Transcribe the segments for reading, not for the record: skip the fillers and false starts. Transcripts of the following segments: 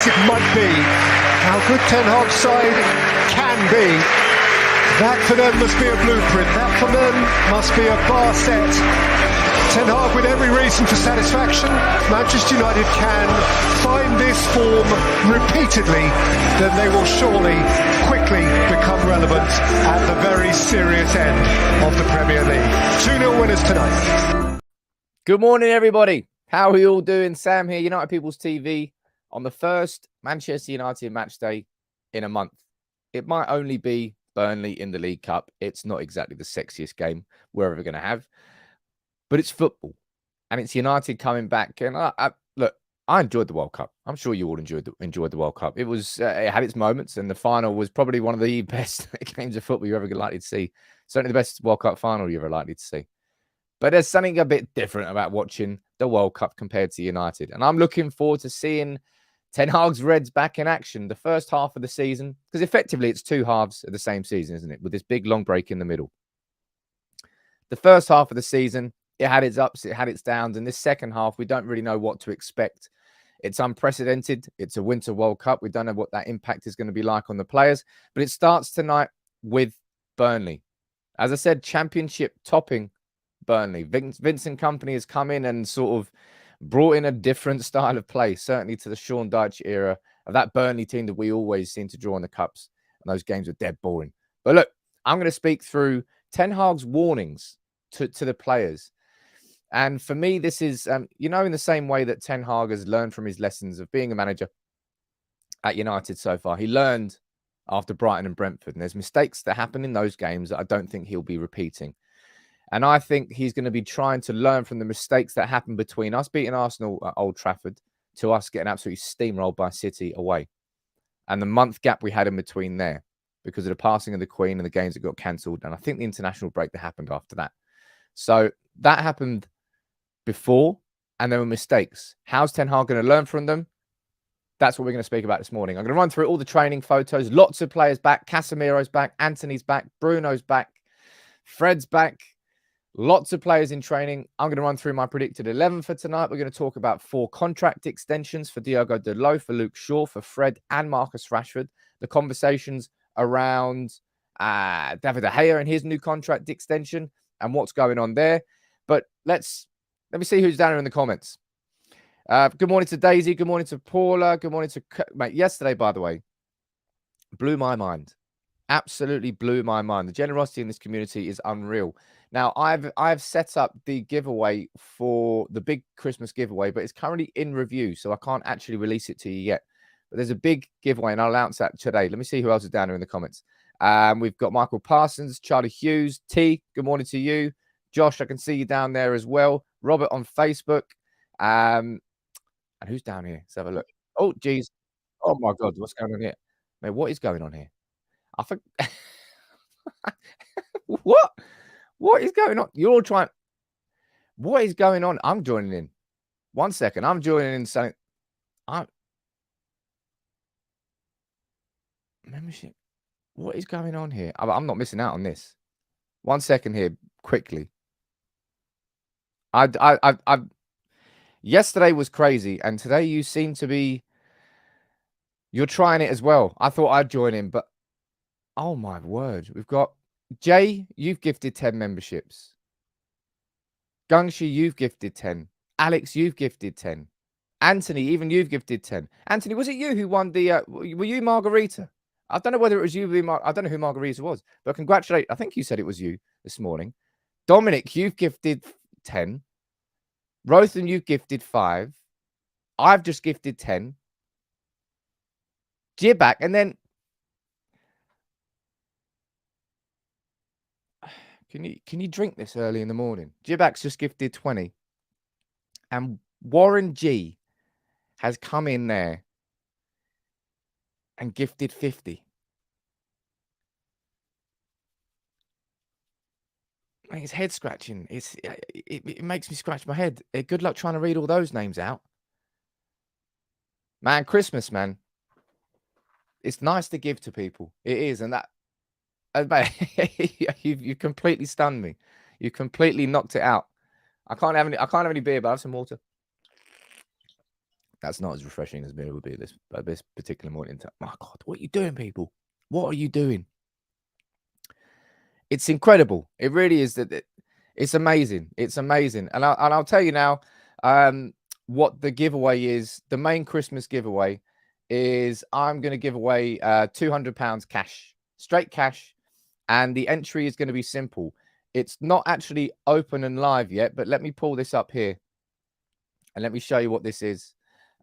United might be, how good Ten Hag's side can be, that for them must be a blueprint. That for them must be a bar set. Ten Hag with every reason for satisfaction. Manchester United can find this form repeatedly, then they will surely quickly become relevant at the very serious end of the Premier League. 2-0 winners tonight. Good morning, everybody. How are you all doing? Sam here, United People's TV, on the first Manchester United match day in a month. It might only be Burnley in the League Cup. It's not exactly the sexiest game we're ever going to have, but it's football, and it's United coming back. And look, I enjoyed the World Cup. I'm sure you all enjoyed the World Cup. It was it had its moments, and the final was probably one of the best games of football you're ever likely to see. Certainly the best World Cup final you're ever likely to see. But there's something a bit different about watching the World Cup compared to United. And I'm looking forward to seeing Ten Hag's Reds back in action the first half of the season, because effectively it's two halves of the same season, isn't it? With this big long break in the middle. The first half of the season, it had its ups, it had its downs. And this second half, we don't really know what to expect. It's unprecedented. It's a Winter World Cup. We don't know what that impact is going to be like on the players. But it starts tonight with Burnley. As I said, championship topping Burnley. Vincent Kompany has come in and sort of brought in a different style of play, certainly to the Sean Dyche era of that Burnley team that we always seem to draw in the cups. And those games are dead boring. But look, I'm going to speak through Ten Hag's warnings to the players. And for me, this is, in the same way that Ten Hag has learned from his lessons of being a manager at United so far. He learned after Brighton and Brentford. And there's mistakes that happen in those games that I don't think he'll be repeating. And I think he's going to be trying to learn from the mistakes that happened between us beating Arsenal at Old Trafford to us getting absolutely steamrolled by City away. And the month gap we had in between there because of the passing of the Queen and the games that got cancelled. And I think the international break that happened after that. So that happened before, and there were mistakes. How's Ten Hag going to learn from them? That's what we're going to speak about this morning. I'm going to run through all the training photos. Lots of players back. Casemiro's back. Anthony's back. Bruno's back. Fred's back. Lots of players in training. I'm going to run through my predicted 11 for tonight. We're going to talk about 4 contract extensions for Diogo Dalot, for Luke Shaw, for Fred and Marcus Rashford. The conversations around David de Gea and his new contract extension and what's going on there. But let me see who's down here in the comments. Good morning to Daisy. Good morning to Paula. Good morning to mate. Yesterday, by the way, blew my mind. Absolutely blew my mind. The generosity in this community is unreal. Now, I've set up the giveaway for the big Christmas giveaway, but it's currently in review, so I can't actually release it to you yet. But there's a big giveaway, and I'll announce that today. Let me see who else is down here in the comments. We've got Michael Parsons, Charlie Hughes, T. Good morning to you, Josh. I can see you down there as well. Robert on Facebook, and who's down here? Let's have a look. Oh, geez. Oh my God, what's going on here? Man, what is going on here? I think what? What is going on? You're all trying. What is going on? I'm joining in. 1 second. I'm joining in saying, membership. What is going on here? I'm not missing out on this. 1 second here, quickly. Yesterday was crazy, and today you seem to be. You're trying it as well. I thought I'd join in, but oh my word, we've got. Jay, you've gifted 10 memberships. Gungshi, you've gifted 10. Alex, you've gifted 10. Anthony, even you've gifted 10. Anthony, was it you who won the... were you Margarita? I don't know whether it was you. I don't know who Margarita was. But congratulate. I think you said it was you this morning. Dominic, you've gifted 10. Rothan, you've gifted 5. I've just gifted 10. Jibak, and then... Can you drink this early in the morning? Jibak's just gifted 20. And Warren G has come in there and gifted 50. It's head scratching. It makes me scratch my head. Good luck trying to read all those names out. Man, Christmas, man. It's nice to give to people. It is, and that you completely stunned me. You completely knocked it out. I can't have any beer, but I have some water. That's not as refreshing as me would be this particular morning. My God, what are you doing, people? What are you doing? It's incredible. It really is. It's amazing. It's amazing. And I'll tell you now what the giveaway is. The main Christmas giveaway is I'm going to give away £200 cash, straight cash. And the entry is going to be simple. It's not actually open and live yet, but let me pull this up here and let me show you what this is.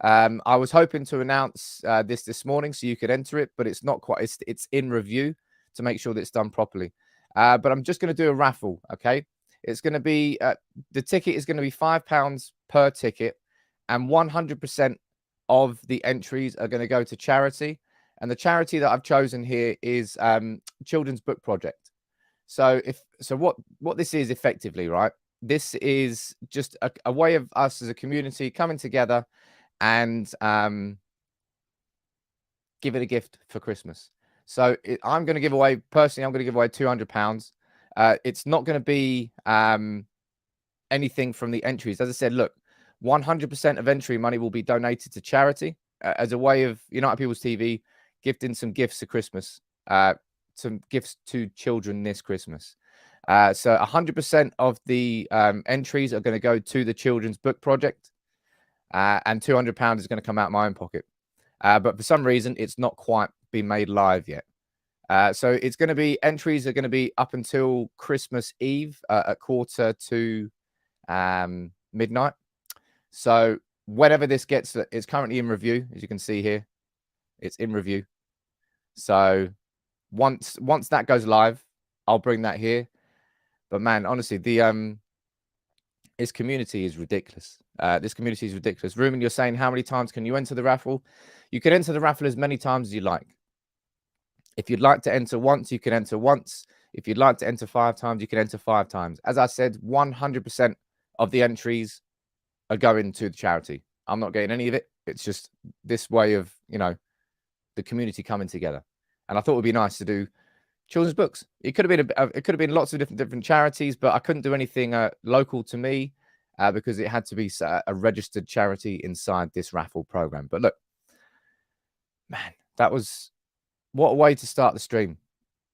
I was hoping to announce this morning so you could enter it, but it's not quite. It's in review to make sure that it's done properly. But I'm just going to do a raffle. Okay, it's going to be the ticket is going to be £5 per ticket, and 100% of the entries are going to go to charity. And the charity that I've chosen here is Children's Book Project. So what this is effectively, right? This is just a way of us as a community coming together and give it a gift for Christmas. So I'm going to give away, personally, I'm going to give away £200. It's not going to be anything from the entries. As I said, look, 100% of entry money will be donated to charity as a way of United People's TV gifting some gifts for Christmas, some gifts to children this Christmas. So 100% of the entries are going to go to the Children's Book Project, and £200 is going to come out of my own pocket. But for some reason, it's not quite been made live yet. So it's going to be, entries are going to be up until Christmas Eve at 1:45 midnight. So whenever this gets, it's currently in review, as you can see here. It's in review. So once that goes live, I'll bring that here. But man, honestly, this community is ridiculous. This community is ridiculous. Ruben, you're saying how many times can you enter the raffle? You can enter the raffle as many times as you like. If you'd like to enter once, you can enter once. If you'd like to enter 5 times, you can enter 5 times. As I said, 100% of the entries are going to the charity. I'm not getting any of it. It's just this way of, the community coming together. And I thought it would be nice to do children's books. It could have been lots of different charities, but I couldn't do anything local to me because it had to be a registered charity inside this raffle program. But look, man, what a way to start the stream.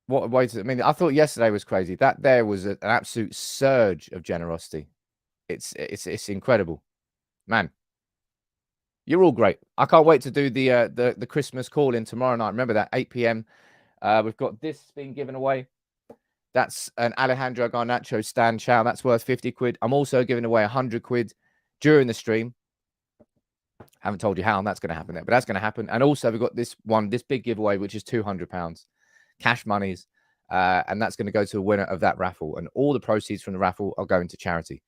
What a way to, I thought yesterday was crazy. That there was an absolute surge of generosity. It's incredible, man. You're all great. I can't wait to do the Christmas call in tomorrow night. Remember that 8 p.m. We've got this being given away. That's an Alejandro Garnacho stand chow. That's worth 50 quid. I'm also giving away 100 quid during the stream. Haven't told you how that's going to happen there, but that's going to happen. And also we've got this big giveaway, which is £200 cash monies. And that's going to go to a winner of that raffle. And all the proceeds from the raffle are going to charity.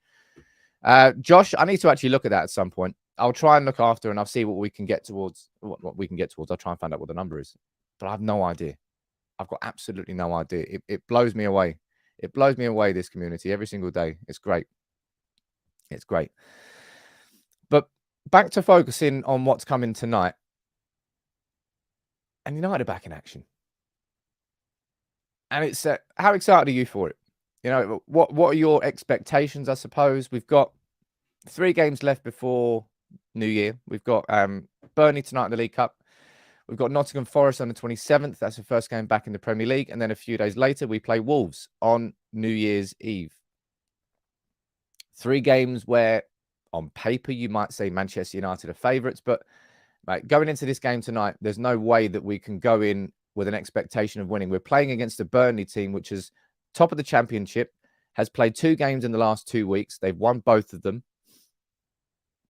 Josh, I need to actually look at that at some point. I'll try and look after and I'll see what we can get towards. What we can get towards. I'll try and find out what the number is. But I have no idea. I've got absolutely no idea. It blows me away. It blows me away, this community, every single day. It's great. It's great. But back to focusing on what's coming tonight. And United are back in action. And it's how excited are you for it? What are your expectations, I suppose? We've got 3 games left before New Year. We've got Burnley tonight in the League Cup. We've got Nottingham Forest on the 27th. That's the first game back in the Premier League. And then a few days later, we play Wolves on New Year's Eve. 3 games where, on paper, you might say Manchester United are favourites. But going into this game tonight, there's no way that we can go in with an expectation of winning. We're playing against a Burnley team, which is top of the Championship, has played 2 games in the last 2 weeks. They've won both of them.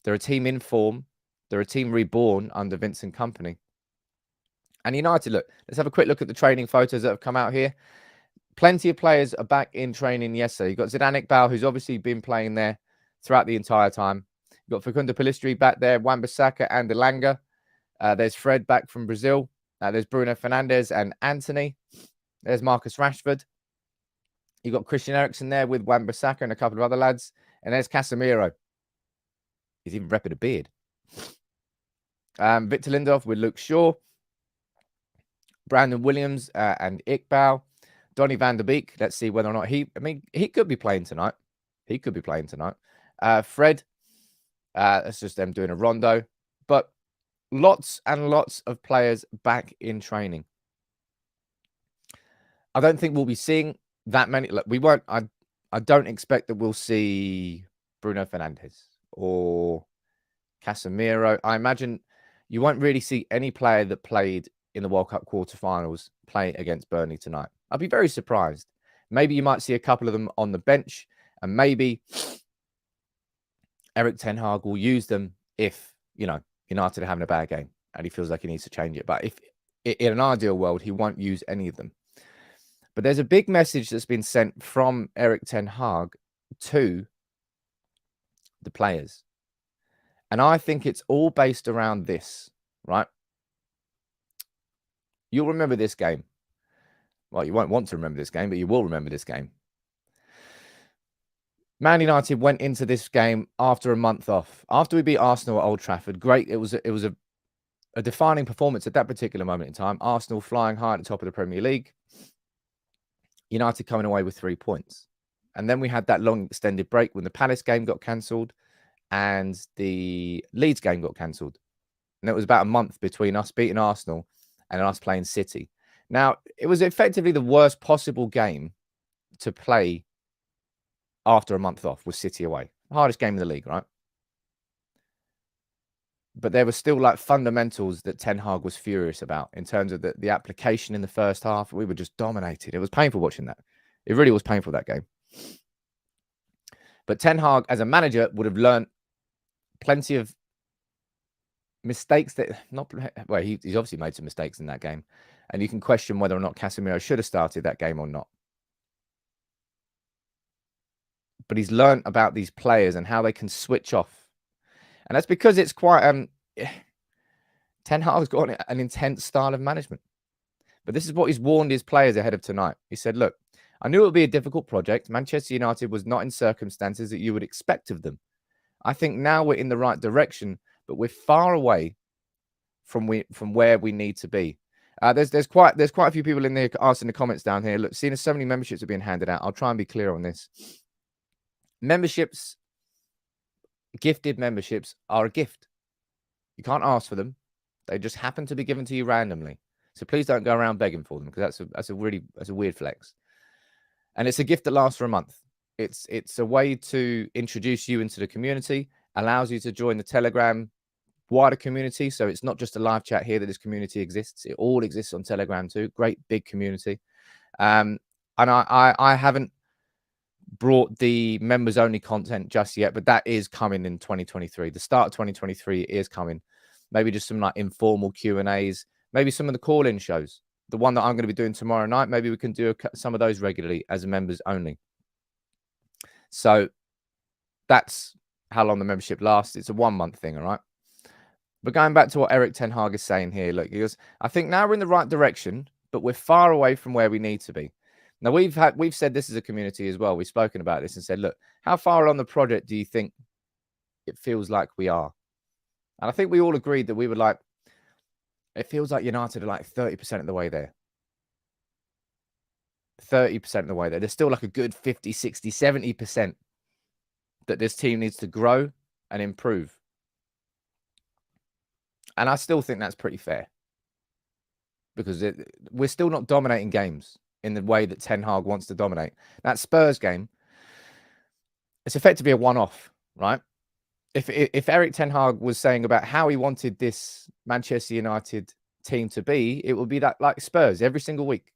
They're a team in form. They're a team reborn under Vincent Kompany. And United, look, let's have a quick look at the training photos that have come out here. Plenty of players are back in training yesterday. You've got Zidane Iqbal, who's obviously been playing there throughout the entire time. You've got Facundo Pellistri back there, Wan-Bissaka and Elanga. There's Fred back from Brazil. There's Bruno Fernandes and Anthony. There's Marcus Rashford. You've got Christian Eriksen there with Wan-Bissaka and a couple of other lads. And there's Casemiro. He's even repping a beard. Victor Lindelof with Luke Shaw. Brandon Williams and Iqbal. Donny van der Beek. Let's see whether or not he could be playing tonight. He could be playing tonight. Fred. That's just them doing a rondo. But lots and lots of players back in training. I don't think we'll be seeing that many. Look, we won't. I don't expect that we'll see Bruno Fernandes or Casemiro. I imagine you won't really see any player that played in the World Cup quarterfinals play against Burnley tonight. I'd be very surprised. Maybe you might see a couple of them on the bench, and maybe Erik ten Hag will use them if, United are having a bad game and he feels like he needs to change it. But if in an ideal world, he won't use any of them. But there's a big message that's been sent from Erik ten Hag to the players. And I think it's all based around this, right? You'll remember this game. Well, you won't want to remember this game, but you will remember this game. Man United went into this game after a month off. After we beat Arsenal at Old Trafford, great. It was a defining performance at that particular moment in time. Arsenal flying high at the top of the Premier League. United coming away with 3 points. And then we had that long extended break when the Palace game got cancelled and the Leeds game got cancelled. And it was about a month between us beating Arsenal and us playing City. Now, it was effectively the worst possible game to play after a month off with City away. Hardest game in the league, right? But there were still like fundamentals that Ten Hag was furious about in terms of the application in the first half. We were just dominated. It was painful watching that. It really was painful, that game. But Ten Hag, as a manager, would have learned plenty of mistakes that he's obviously made some mistakes in that game. And you can question whether or not Casemiro should have started that game or not. But he's learned about these players and how they can switch off. And that's because it's quite Ten Hag's got an intense style of management. But this is what he's warned his players ahead of tonight. He said, look, I knew it would be a difficult project. Manchester United was not in circumstances that you would expect of them. I think now we're in the right direction, but we're far away from where we need to be. There's quite a few people in there asking the comments down here. Look, seeing as so many memberships are being handed out, I'll try and be clear on this. Memberships, gifted memberships, are a gift. You can't ask for them. They just happen to be given to you randomly. So please don't go around begging for them, because that's a weird flex. And it's a gift that lasts for a month. It's a way to introduce you into the community, allows you to join the Telegram wider community. So it's not just a live chat here that this community exists. It all exists on Telegram too. Great big community. And I haven't brought the members only content just yet, but that is coming in 2023. The start of 2023 is coming. Maybe just some like informal Q&As, maybe some of the call-in shows. The one that I'm going to be doing tomorrow night, maybe we can do some of those regularly as a members only. So that's how long the membership lasts. It's a 1 month thing, all right? But going back to what Erik ten Hag is saying here, look, he goes, I think now we're in the right direction, but we're far away from where we need to be. Now, we've said this as a community as well. We've spoken about this and said, look, how far along the project do you think it feels like we are? And I think we all agreed that we were like, it feels like United are like 30% of the way there. 30% of the way there. There's still like a good 50, 60, 70% that this team needs to grow and improve. And I still think that's pretty fair. Because we're still not dominating games in the way that Ten Hag wants to dominate. That Spurs game, it's effectively a one-off, right? If Erik ten Hag was saying about how he wanted this Manchester United team to be, it would be that like Spurs every single week.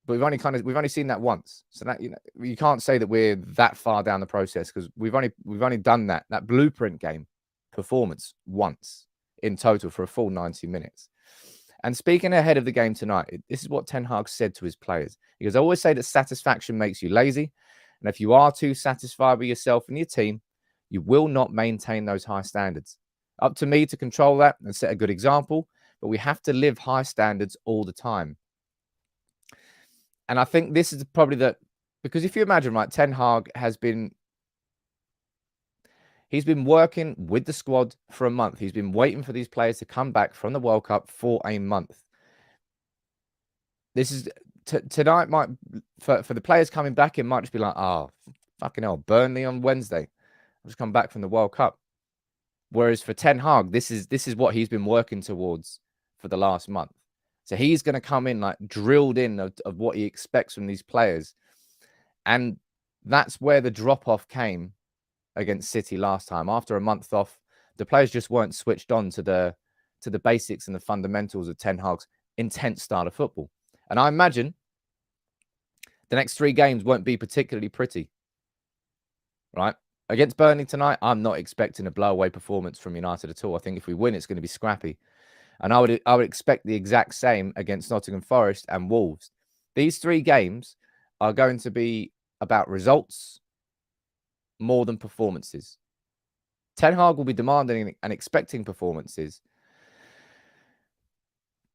But we've only seen that once. So that you can't say that we're that far down the process, because we've only done that blueprint game performance once in total for a full 90 minutes. And speaking ahead of the game tonight, this is what Ten Hag said to his players. He goes, I always say that satisfaction makes you lazy. And if you are too satisfied with yourself and your team, you will not maintain those high standards. Up to me to control that and set a good example, but we have to live high standards all the time. And I think this is probably because if you imagine, right, Ten Hag he's been working with the squad for a month. He's been waiting for these players to come back from the World Cup for a month. This is tonight might for the players coming back, it might just be like, oh, fucking hell, Burnley on Wednesday. I've just come back from the World Cup. Whereas for Ten Hag, this is what he's been working towards for the last month. So he's going to come in like drilled in of what he expects from these players. And that's where the drop-off came against City last time. After a month off, the players just weren't switched on to the basics and the fundamentals of Ten Hag's intense style of football. And I imagine the next 3 games won't be particularly pretty, right? Against Burnley tonight, I'm not expecting a blow-away performance from United at all. I think if we win, it's going to be scrappy. And I would expect the exact same against Nottingham Forest and Wolves. These 3 games are going to be about results more than performances. Ten Hag will be demanding and expecting performances,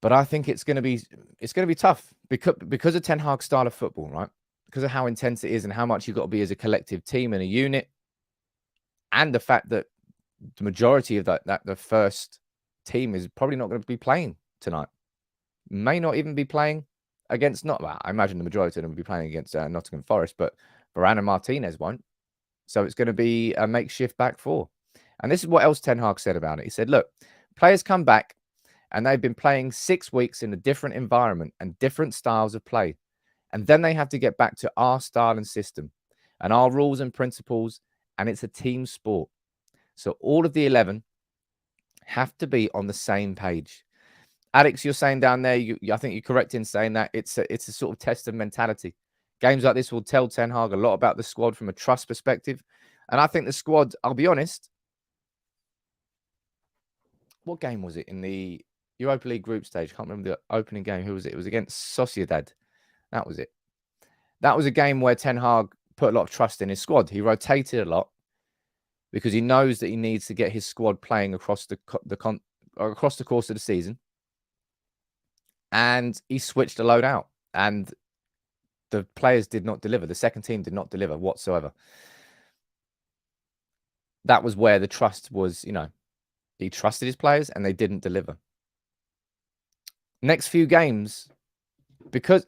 but I think it's going to be tough because of Ten Hag's style of football, right? Because of how intense it is and how much you've got to be as a collective team and a unit, and the fact that the majority of the first team is probably not going to be playing tonight. May not even be playing against I imagine the majority of them will be playing against Nottingham Forest, but Varane and Martinez won't. So it's going to be a makeshift back 4. And this is what else Ten Hag said about it. He said, look, players come back and they've been playing 6 weeks in a different environment and different styles of play. And then they have to get back to our style and system and our rules and principles. And it's a team sport. So all of the 11 have to be on the same page. Alex, you're saying down there, I think you're correct in saying that it's a sort of test of mentality. Games like this will tell Ten Hag a lot about the squad from a trust perspective. And I think the squad, I'll be honest, what game was it in the Europa League group stage? I can't remember the opening game. Who was it? It was against Sociedad. That was it. That was a game where Ten Hag put a lot of trust in his squad. He rotated a lot because he knows that he needs to get his squad playing across the course of the season. And he switched a load out. And the players did not deliver. The second team did not deliver whatsoever. That was where the trust was, he trusted his players and they didn't deliver. Next few games, because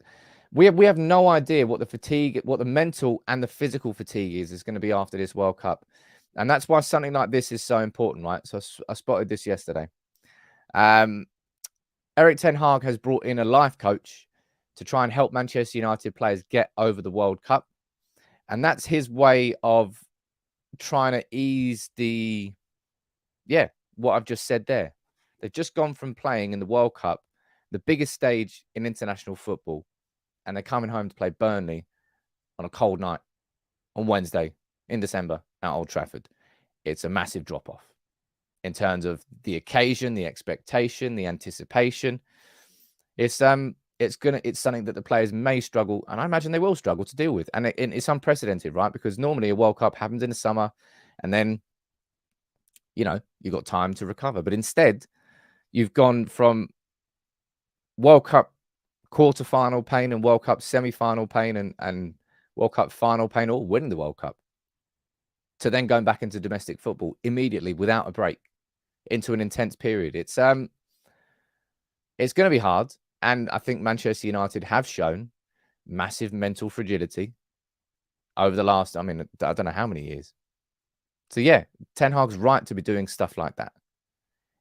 we have no idea what the fatigue, what the mental and the physical fatigue is going to be after this World Cup. And that's why something like this is so important, right? So I spotted this yesterday. Erik Ten Hag has brought in a life coach to try and help Manchester United players get over the World Cup. And that's his way of trying to ease what I've just said there. They've just gone from playing in the World Cup, the biggest stage in international football, and they're coming home to play Burnley on a cold night on Wednesday in December at Old Trafford. It's a massive drop-off in terms of the occasion, the expectation, the anticipation. It's something that the players may struggle, and I imagine they will struggle to deal with. And it's unprecedented, right? Because normally a World Cup happens in the summer, and then you've got time to recover. But instead, you've gone from World Cup quarter-final pain and World Cup semi-final pain and World Cup final pain, all winning the World Cup, to then going back into domestic football immediately without a break into an intense period. It's going to be hard. And I think Manchester United have shown massive mental fragility over the last, I don't know how many years. So yeah, Ten Hag's right to be doing stuff like that.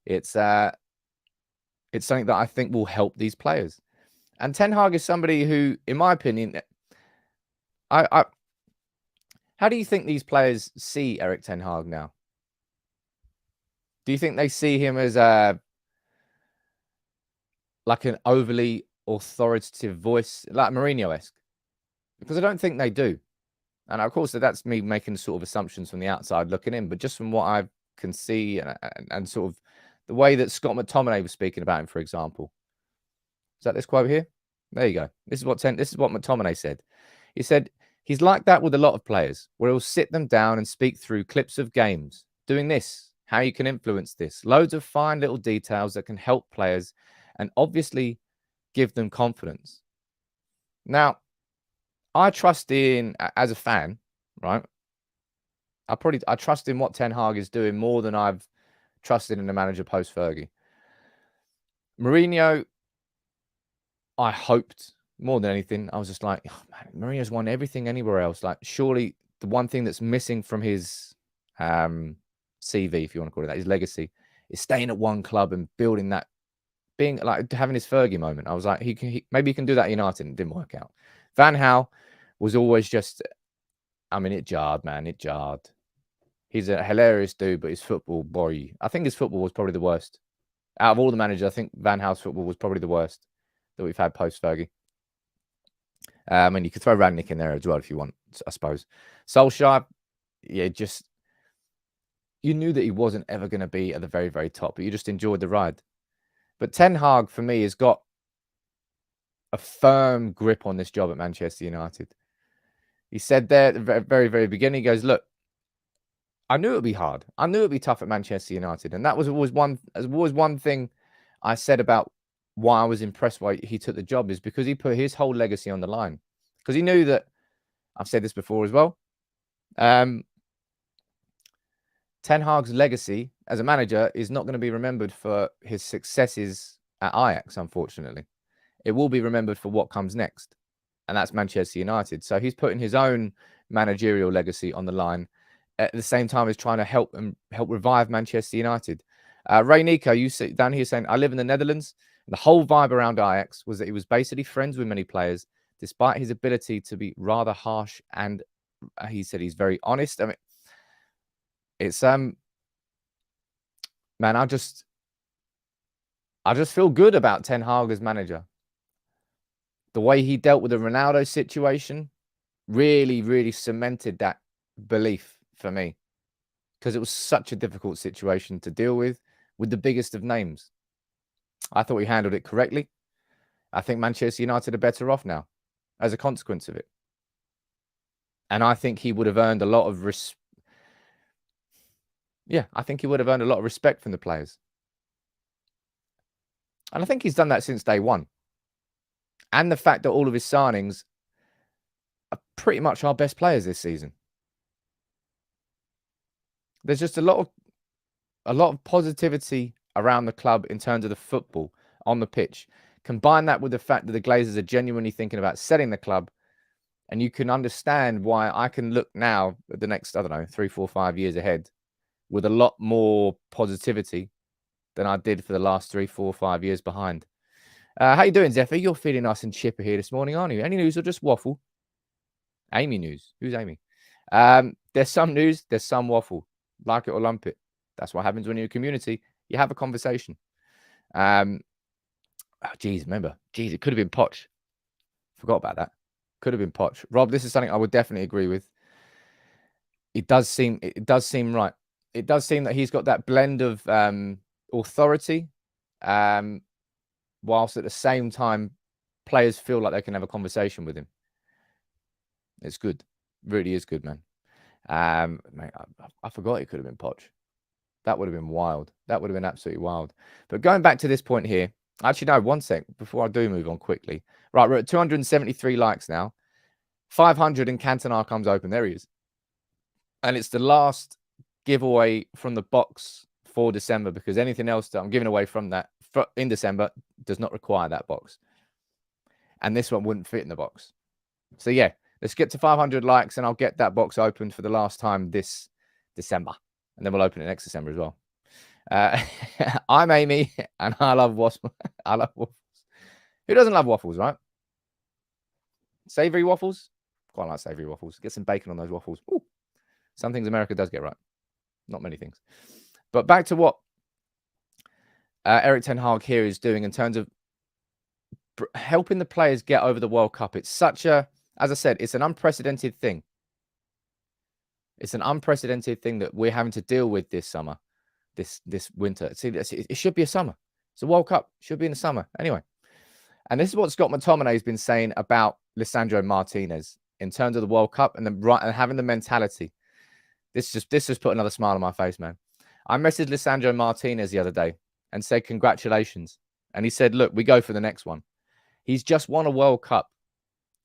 It's something that I think will help these players. And Ten Hag is somebody who, in my opinion, how do you think these players see Erik Ten Hag now? Do you think they see him as like an overly authoritative voice, like Mourinho-esque? Because I don't think they do. And of course, that's me making sort of assumptions from the outside looking in. But just from what I can see and sort of the way that Scott McTominay was speaking about him, for example. Is that this quote here? There you go. This is what McTominay said. He said, he's like that with a lot of players, where he'll sit them down and speak through clips of games, doing this, how you can influence this, loads of fine little details that can help players and obviously give them confidence. Now, I trust in, as a fan, right? I trust in what Ten Hag is doing more than I've trusted in the manager post-Fergie. Mourinho, I hoped more than anything. I was just like, oh, man, Mourinho's won everything anywhere else. Like, surely the one thing that's missing from his CV, if you want to call it that, his legacy, is staying at one club and building that, being like having his Fergie moment. I was like, maybe he can do that at United, and it didn't work out. Van Gaal was always just, I mean, it jarred, man. It jarred. He's a hilarious dude, but his football, boy, I think his football was probably the worst. Out of all the managers, I think Van Gaal's football was probably the worst that we've had post-Fergie. And you could throw Rangnick in there as well if you want, I suppose. Solskjaer, yeah, just, you knew that he wasn't ever going to be at the very, very top, but you just enjoyed the ride. But Ten Hag, for me, has got a firm grip on this job at Manchester United. He said there at the very, very beginning, he goes, look, I knew it would be hard. I knew it would be tough at Manchester United. And that was always one thing I said about why I was impressed why he took the job, is because he put his whole legacy on the line. Because he knew that, I've said this before as well, Ten Hag's legacy as a manager is not going to be remembered for his successes at Ajax, unfortunately. It will be remembered for what comes next, and that's Manchester United. So he's putting his own managerial legacy on the line at the same time as trying to help revive Manchester United. Ray Nico, you sit down here saying, I live in the Netherlands. And the whole vibe around Ajax was that he was basically friends with many players, despite his ability to be rather harsh. And he said he's very honest. I mean, it's man, I just feel good about Ten Hag as manager. The way he dealt with the Ronaldo situation really, really cemented that belief for me, because it was such a difficult situation to deal with the biggest of names. I thought he handled it correctly. I think Manchester United are better off now as a consequence of it. And I think he would have earned a lot of I think he would have earned a lot of respect from the players. And I think he's done that since day one. And the fact that all of his signings are pretty much our best players this season. There's just a lot of positivity around the club in terms of the football on the pitch. Combine that with the fact that the Glazers are genuinely thinking about selling the club, and you can understand why I can look now at the next, I don't know, 3, 4, 5 years ahead with a lot more positivity than I did for the last 3, 4, 5 years behind. How you doing, Zephyr? You're feeling nice and chipper here this morning, aren't you? Any news or just waffle? Amy news. Who's Amy? There's some news, there's some waffle. Like it or lump it. That's what happens when you're a community. You have a conversation. Remember. It could have been Poch. Forgot about that. Could have been Poch. Rob, this is something I would definitely agree with. It does seem right. It does seem that he's got that blend of authority, whilst at the same time players feel like they can have a conversation with him. It's good. Really is good, man. Mate, I forgot it could have been Poch. That would have been wild. That would have been absolutely wild. But going back to this point here, actually, no, one sec before I do move on quickly. Right, we're at 273 likes now. 500 and Cantona comes open. There he is. And it's the last giveaway from the box for December, because anything else that I'm giving away from that in December does not require that box. And this one wouldn't fit in the box. So yeah, let's get to 500 likes and I'll get that box opened for the last time this December. And then we'll open it next December as well. I'm Amy and I love waffles. I love waffles. Who doesn't love waffles, right? Savory waffles? Quite like savory waffles. Get some bacon on those waffles. Ooh. Some things America does get right. Not many things. But back to what Erik Ten Hag here is doing in terms of helping the players get over the World Cup. It's such a, as I said, it's an unprecedented thing. It's an unprecedented thing that we're having to deal with this summer, this winter. See, it should be a summer. It's a World Cup. It should be in the summer. Anyway. And this is what Scott McTominay has been saying about Lisandro Martinez in terms of the World Cup and having the mentality. This just put another smile on my face, man. I messaged Lisandro Martinez the other day and said, congratulations. And he said, look, we go for the next one. He's just won a World Cup.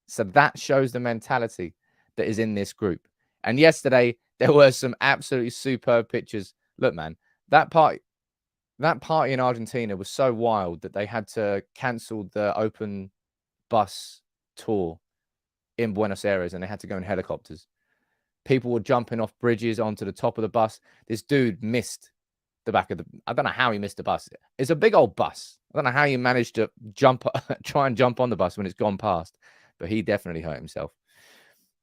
So that shows the mentality that is in this group. And yesterday, there were some absolutely superb pictures. Look, man, that party in Argentina was so wild that they had to cancel the open bus tour in Buenos Aires and they had to go in helicopters. People were jumping off bridges onto the top of the bus. This dude missed the back of the... I don't know how he missed the bus. It's a big old bus. I don't know how you managed to try and jump on the bus when it's gone past. But he definitely hurt himself.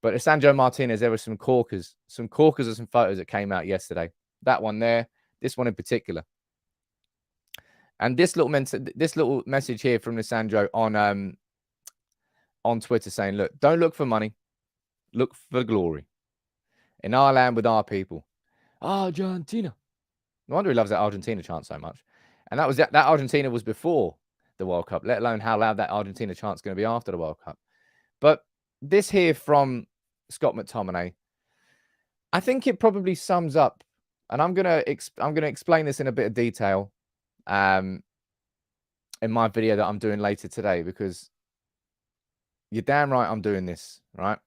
But Lisandro Martinez, there were some corkers of some photos that came out yesterday. That one there, this one in particular. And this little message here from Lisandro on Twitter saying, look, don't look for money. Look for glory. In our land with our people. Argentina. No wonder he loves that Argentina chant so much. And that Argentina was before the World Cup, let alone how loud that Argentina chant's going to be after the World Cup. But this here from Scott McTominay, I think it probably sums up, and I'm gonna explain this in a bit of detail in my video that I'm doing later today, because you're damn right I'm doing this, right?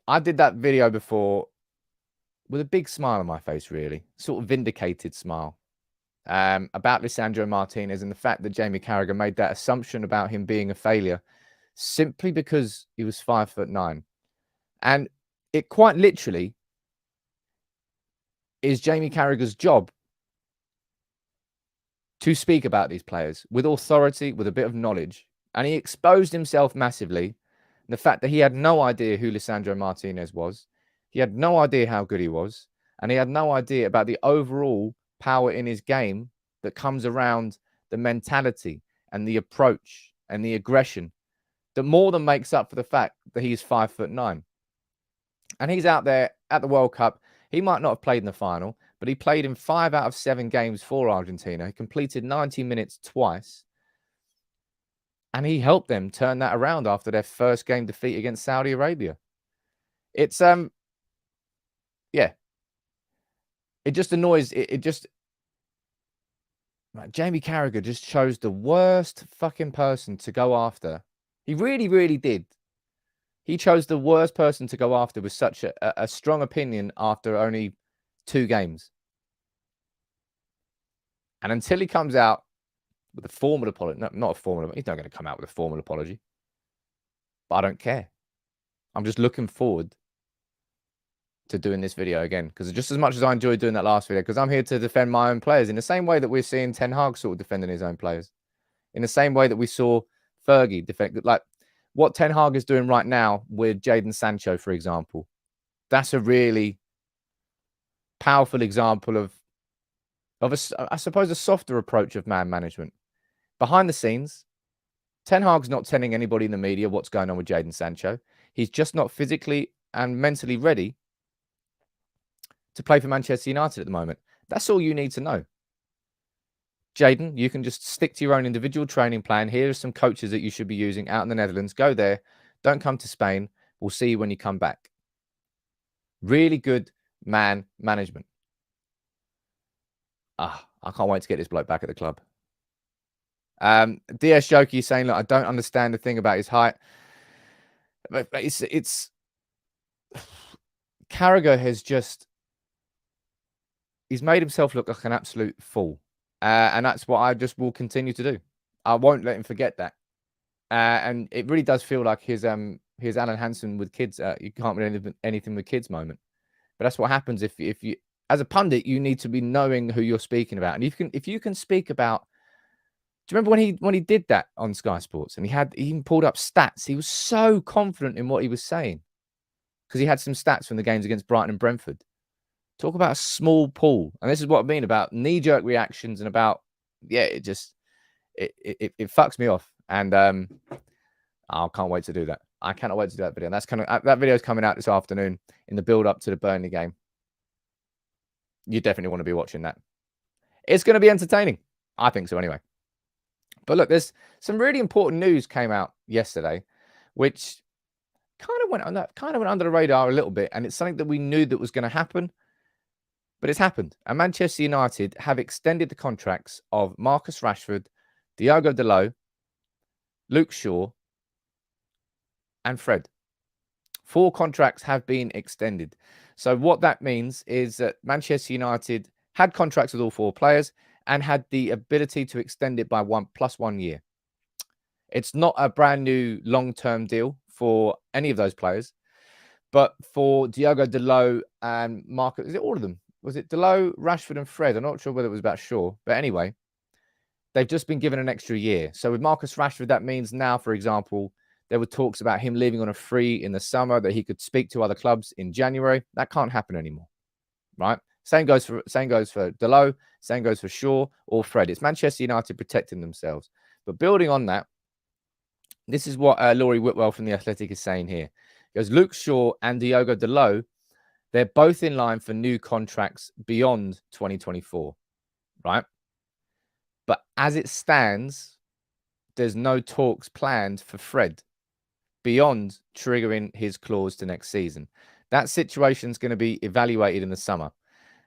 I did that video before with a big smile on my face, really, sort of vindicated smile, about Lisandro Martinez and the fact that Jamie Carragher made that assumption about him being a failure simply because he was 5'9". And it quite literally is Jamie Carragher's job to speak about these players with authority, with a bit of knowledge. And he exposed himself massively. The fact that he had no idea who Lisandro Martinez was. He had no idea how good he was. And he had no idea about the overall power in his game that comes around the mentality and the approach and the aggression that more than makes up for the fact that he's 5'9". And he's out there at the World Cup. He might not have played in the final, but he played in 5 out of 7 games for Argentina. He completed 90 minutes twice. And he helped them turn that around after their first game defeat against Saudi Arabia. It's, yeah. It just annoys, Jamie Carragher just chose the worst fucking person to go after. He really, really did. He chose the worst person to go after with such a strong opinion after only 2 games. And until he comes out with a formal apology, not a formal, he's not going to come out with a formal apology. But I don't care. I'm just looking forward to doing this video again, because just as much as I enjoyed doing that last video, because I'm here to defend my own players in the same way that we're seeing Ten Hag sort of defending his own players, in the same way that we saw Fergie defend, like what Ten Hag is doing right now with Jadon Sancho, for example. That's a really powerful example of I suppose, a softer approach of man management. Behind the scenes, Ten Hag's not telling anybody in the media what's going on with Jadon Sancho. He's just not physically and mentally ready to play for Manchester United at the moment. That's all you need to know. Jadon, you can just stick to your own individual training plan. Here are some coaches that you should be using out in the Netherlands. Go there. Don't come to Spain. We'll see you when you come back. Really good man management. I can't wait to get this bloke back at the club. DS Jokey saying, look, I don't understand the thing about his height. But it's Carragher has just, he's made himself look like an absolute fool. And that's what I just will continue to do. I won't let him forget that. And it really does feel like his Alan Hansen with kids. You can't do anything with kids moment. But that's what happens if you, as a pundit, you need to be knowing who you're speaking about. And if you can speak about, do you remember when he did that on Sky Sports and he even pulled up stats? He was so confident in what he was saying because he had some stats from the games against Brighton and Brentford. Talk about a small pool. And this is what I mean about knee-jerk reactions and about, yeah, it fucks me off. And I can't wait to do that. I cannot wait to do that video. And that video is coming out this afternoon in the build-up to the Burnley game. You definitely want to be watching that. It's going to be entertaining. I think so anyway. But look, there's some really important news came out yesterday, which kind of went under the radar a little bit. And it's something that we knew that was going to happen. But it's happened. And Manchester United have extended the contracts of Marcus Rashford, Diogo Dalot, Luke Shaw, and Fred. 4 contracts have been extended. So what that means is that Manchester United had contracts with all 4 players and had the ability to extend it by 1 + 1 year. It's not a brand new long-term deal for any of those players, but for Diogo Dalot and Marcus, is it all of them? Was it Dalot, Rashford, and Fred? I'm not sure whether it was about Shaw, but anyway, they've just been given an extra year. So with Marcus Rashford, that means now, for example, there were talks about him leaving on a free in the summer, that he could speak to other clubs in January. That can't happen anymore, right? Same goes for Dalot, same goes for Shaw or Fred. It's Manchester United protecting themselves. But building on that, this is what Laurie Whitwell from The Athletic is saying here. He goes, Luke Shaw and Diogo Dalot, they're both in line for new contracts beyond 2024, right? But as it stands, there's no talks planned for Fred beyond triggering his clause to next season. That situation is going to be evaluated in the summer.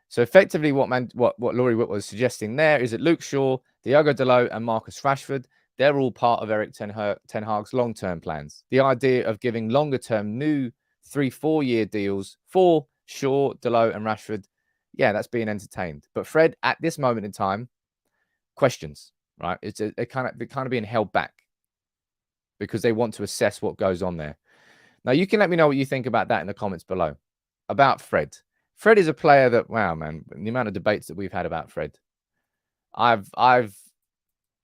So effectively, what Laurie Whitwell was suggesting there is that Luke Shaw, Diogo Dalot, and Marcus Rashford, they're all part of Erik ten Hag's long-term plans. The idea of giving longer-term new 3-4 year deals for Shaw, Dalot, and Rashford, yeah, that's being entertained. But Fred, at this moment in time, questions, right? It's kind of being held back because they want to assess what goes on there. Now, you can let me know what you think about that in the comments below. About Fred. Fred is a player that, wow, man, the amount of debates that we've had about Fred. I've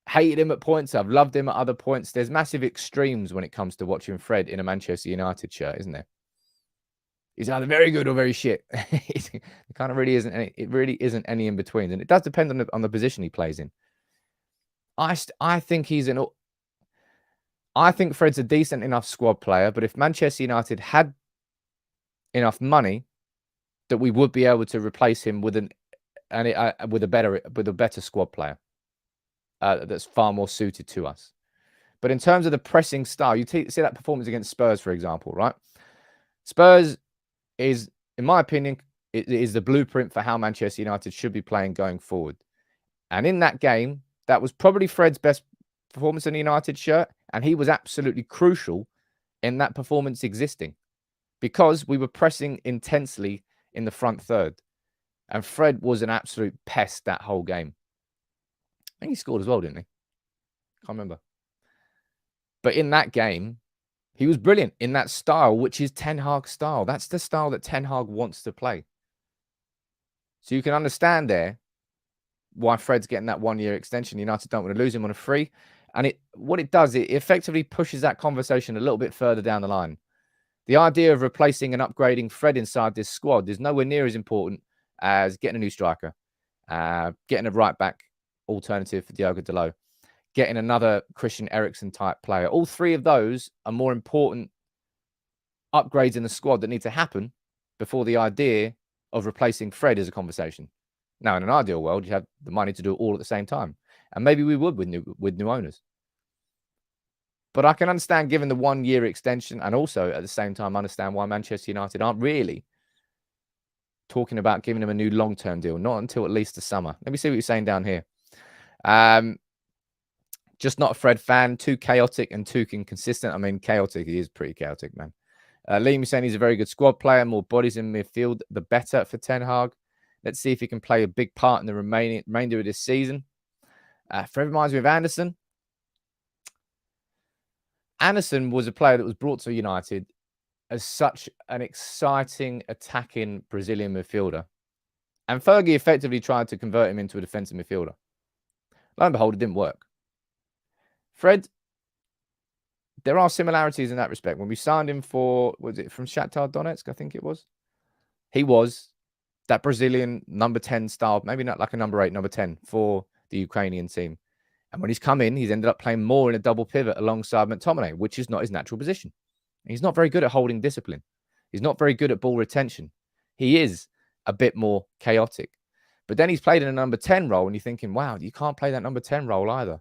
hated him at points. I've loved him at other points. There's massive extremes when it comes to watching Fred in a Manchester United shirt, isn't there? He's either very good or very shit. It kind of really isn't any, it really isn't any in between. And it does depend on the position he plays in. I think I think Fred's a decent enough squad player, but if Manchester United had enough money, that we would be able to replace him with a better squad player that's far more suited to us. But in terms of the pressing style, you see that performance against Spurs, for example, right? Spurs is, in my opinion, it is the blueprint for how Manchester United should be playing going forward. And in that game, that was probably Fred's best performance in a United shirt, and he was absolutely crucial in that performance existing because we were pressing intensely in the front third. And Fred was an absolute pest that whole game. I think he scored as well, didn't he? Can't remember. But in that game, he was brilliant in that style, which is Ten Hag's style. That's the style that Ten Hag wants to play. So you can understand there why Fred's getting that 1 year extension. United don't want to lose him on a free. And what it does, it effectively pushes that conversation a little bit further down the line. The idea of replacing and upgrading Fred inside this squad is nowhere near as important as getting a new striker, getting a right-back alternative for Diogo Dalot, getting another Christian Eriksen type player. All three of those are more important upgrades in the squad that need to happen before the idea of replacing Fred is a conversation. Now, in an ideal world, you have the money to do it all at the same time. And maybe we would with new owners. But I can understand giving the 1 year extension and also at the same time understand why Manchester United aren't really talking about giving him a new long-term deal, not until at least the summer. Let me see what you're saying down here. Just not a Fred fan, too chaotic and too inconsistent. I mean, chaotic, he is pretty chaotic, man. Liam is saying he's a very good squad player, more bodies in midfield, the better for Ten Hag. Let's see if he can play a big part in the remainder of this season. Fred reminds me of Anderson. Anderson was a player that was brought to United as such an exciting attacking Brazilian midfielder. And Fergie effectively tried to convert him into a defensive midfielder. Lo and behold, it didn't work. Fred, there are similarities in that respect. When we signed him for, was it from Shakhtar Donetsk, I think it was? He was that Brazilian number 10 style, maybe not like a number 8, number 10 for the Ukrainian team. And when he's come in, he's ended up playing more in a double pivot alongside McTominay, which is not his natural position. And he's not very good at holding discipline. He's not very good at ball retention. He is a bit more chaotic. But then he's played in a number 10 role, and you're thinking, wow, you can't play that number 10 role either.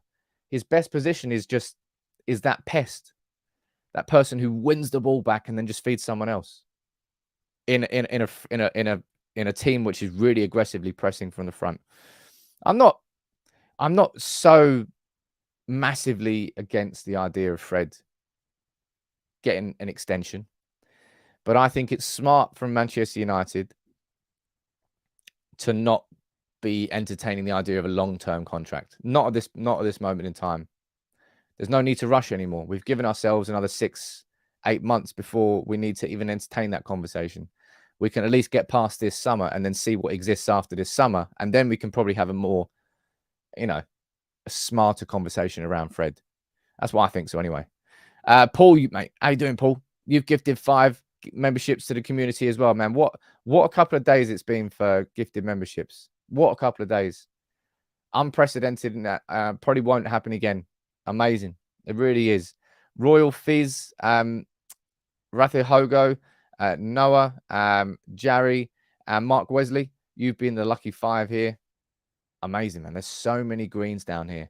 His best position is that pest, that person who wins the ball back and then just feeds someone else in a team which is really aggressively pressing from the front. I'm not so massively against the idea of Fred getting an extension, but I think it's smart from Manchester United to not be entertaining the idea of a long-term contract. Not at this moment in time. There's no need to rush anymore. We've given ourselves another 6-8 months before we need to even entertain that conversation. We can at least get past this summer and then see what exists after this summer. And then we can probably have a more, a smarter conversation around Fred. That's what I think so anyway. Paul, mate, how you doing, Paul? You've gifted 5 memberships to the community as well, man. What a couple of days it's been for gifted memberships. What a couple of days. Unprecedented, and that probably won't happen again. Amazing. It really is. Royal Fizz, Rathi Hogo, Noah, Jarry, and Mark Wesley. You've been the lucky 5 here. Amazing, man. There's so many greens down here.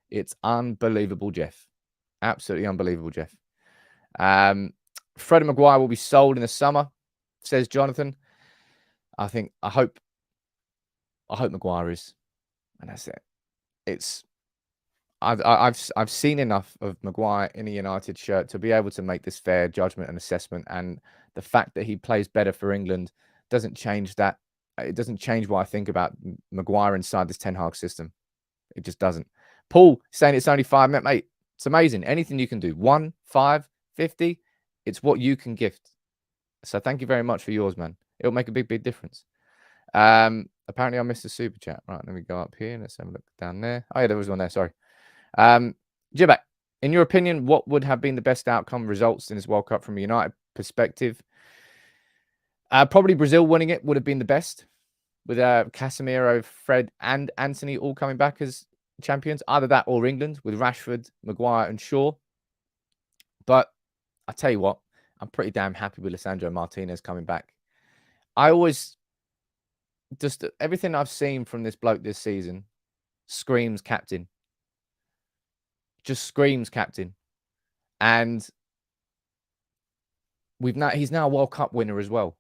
It's unbelievable, Jeff. Absolutely unbelievable, Jeff. Fred and Maguire will be sold in the summer, says Jonathan. I hope Maguire is, and that's it. I've seen enough of Maguire in a United shirt to be able to make this fair judgment and assessment. And the fact that he plays better for England doesn't change that. It doesn't change what I think about Maguire inside this Ten Hag system. It just doesn't. Paul saying it's only 5, mate. It's amazing. Anything you can do. 1, 5, 50. It's what you can gift. So thank you very much for yours, man. It'll make a big difference. Apparently I missed a super chat. Right, let me go up here and let's have a look down there. Oh yeah, there was one there. Sorry. Jibak, in your opinion, what would have been the best outcome results in this World Cup from a United perspective? Probably Brazil winning it would have been the best, with Casemiro, Fred, and Anthony all coming back as champions. Either that or England with Rashford, Maguire, and Shaw. But I tell you what, I'm pretty damn happy with Lisandro Martinez coming back. I always just everything I've seen from this bloke this season screams captain. Just screams captain. And he's now a World Cup winner as well.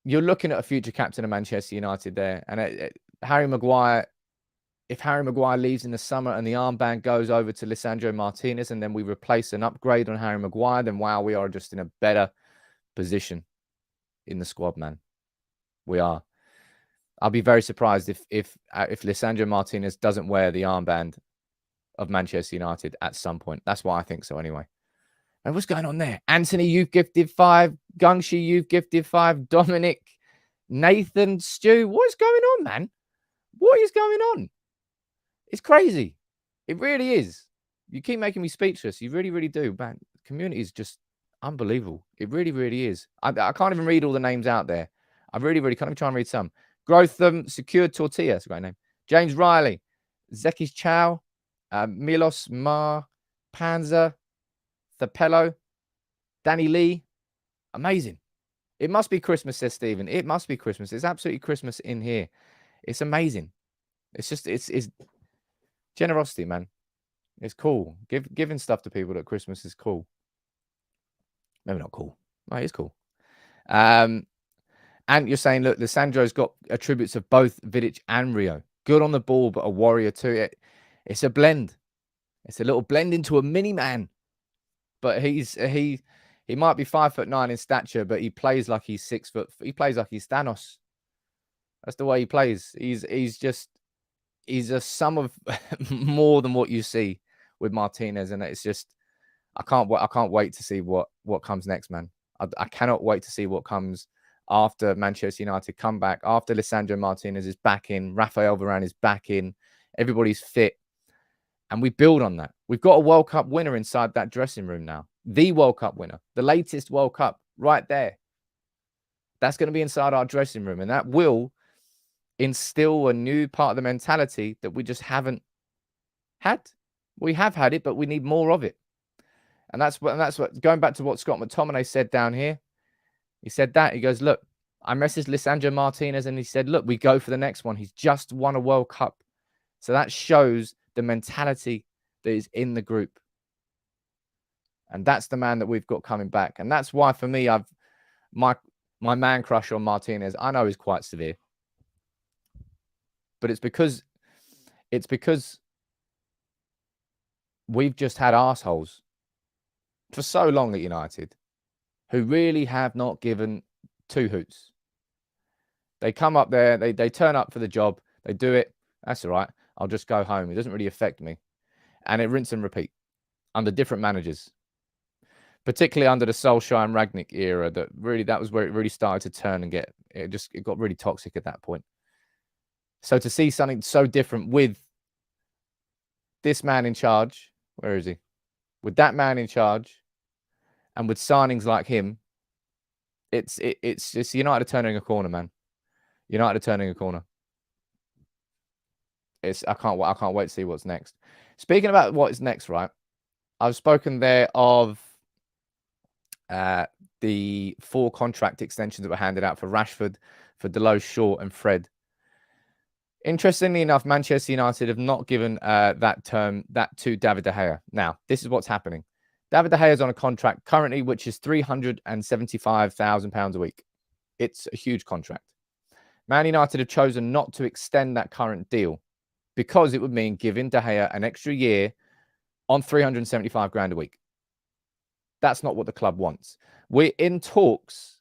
You're looking at a future captain of Manchester United there. And Harry Maguire, if Harry Maguire leaves in the summer and the armband goes over to Lisandro Martinez and then we replace an upgrade on Harry Maguire, then wow, we are just in a better position in the squad, man. We are. I'll be very surprised if Lisandro Martinez doesn't wear the armband of Manchester United at some point. That's why I think so anyway. And what's going on there? Anthony, you've gifted 5. Gungshi, you've gifted 5. Dominic, Nathan, Stu. What is going on, man? What is going on? It's crazy. It really is. You keep making me speechless. You really, really do, man. The community is just unbelievable. It really, really is. I can't even read all the names out there. I really, really can't even try and read some. Grotham, Secured Tortilla. That's a great name. James Riley, Zekis Chow, Milos Mar, Panzer, Thapello, Danny Lee. Amazing. It must be Christmas, says Stephen. It must be Christmas. It's absolutely Christmas in here. It's amazing. It's just, it's generosity, man. It's cool. Giving stuff to people at Christmas is cool. Maybe not cool. Right, it's cool. And you're saying, look, Lisandro's got attributes of both Vidic and Rio. Good on the ball, but a warrior too. It's a blend. It's a little blend into a mini man. But he might be 5'9" in stature, but he plays like he's 6 foot. He plays like he's Thanos. That's the way he plays. He's a sum of more than what you see with Martinez, and it's just I can't wait to see what comes next, man. I cannot wait to see what comes after Manchester United come back, after Lisandro Martinez is back in, Rafael Varane is back in, everybody's fit, and we build on that. We've got a World Cup winner inside that dressing room now. The World Cup winner, the latest World Cup right there. That's going to be inside our dressing room, and that will instill a new part of the mentality that we just haven't had. We have had it, but we need more of it. And that's what going back to what Scott McTominay said down here. He said that. He goes, look, I messaged Lisandro Martinez and he said, look, we go for the next one. He's just won a World Cup. So that shows the mentality that is in the group. And that's the man that we've got coming back. And that's why, for me, my man crush on Martinez, I know is quite severe. But it's because we've just had arseholes for so long at United who really have not given 2 hoots. They come up there, they turn up for the job, they do it. That's all right. I'll just go home. It doesn't really affect me. And it rinse and repeat under different managers, particularly under the Solskjaer and Rangnick era. That was where it really started to turn and it got really toxic at that point. So to see something so different with this man in charge, where is he? With that man in charge, and with signings like him, it's United are turning a corner, man. United are turning a corner. I can't wait to see what's next. Speaking about what is next, right? I've spoken there of the 4 contract extensions that were handed out for Rashford, for Dalot, Shaw, and Fred. Interestingly enough, Manchester United have not given that to David de Gea. Now, this is what's happening. David de Gea is on a contract currently, which is £375,000 a week. It's a huge contract. Man United have chosen not to extend that current deal because it would mean giving de Gea an extra year on 375 grand a week. That's not what the club wants. We're in talks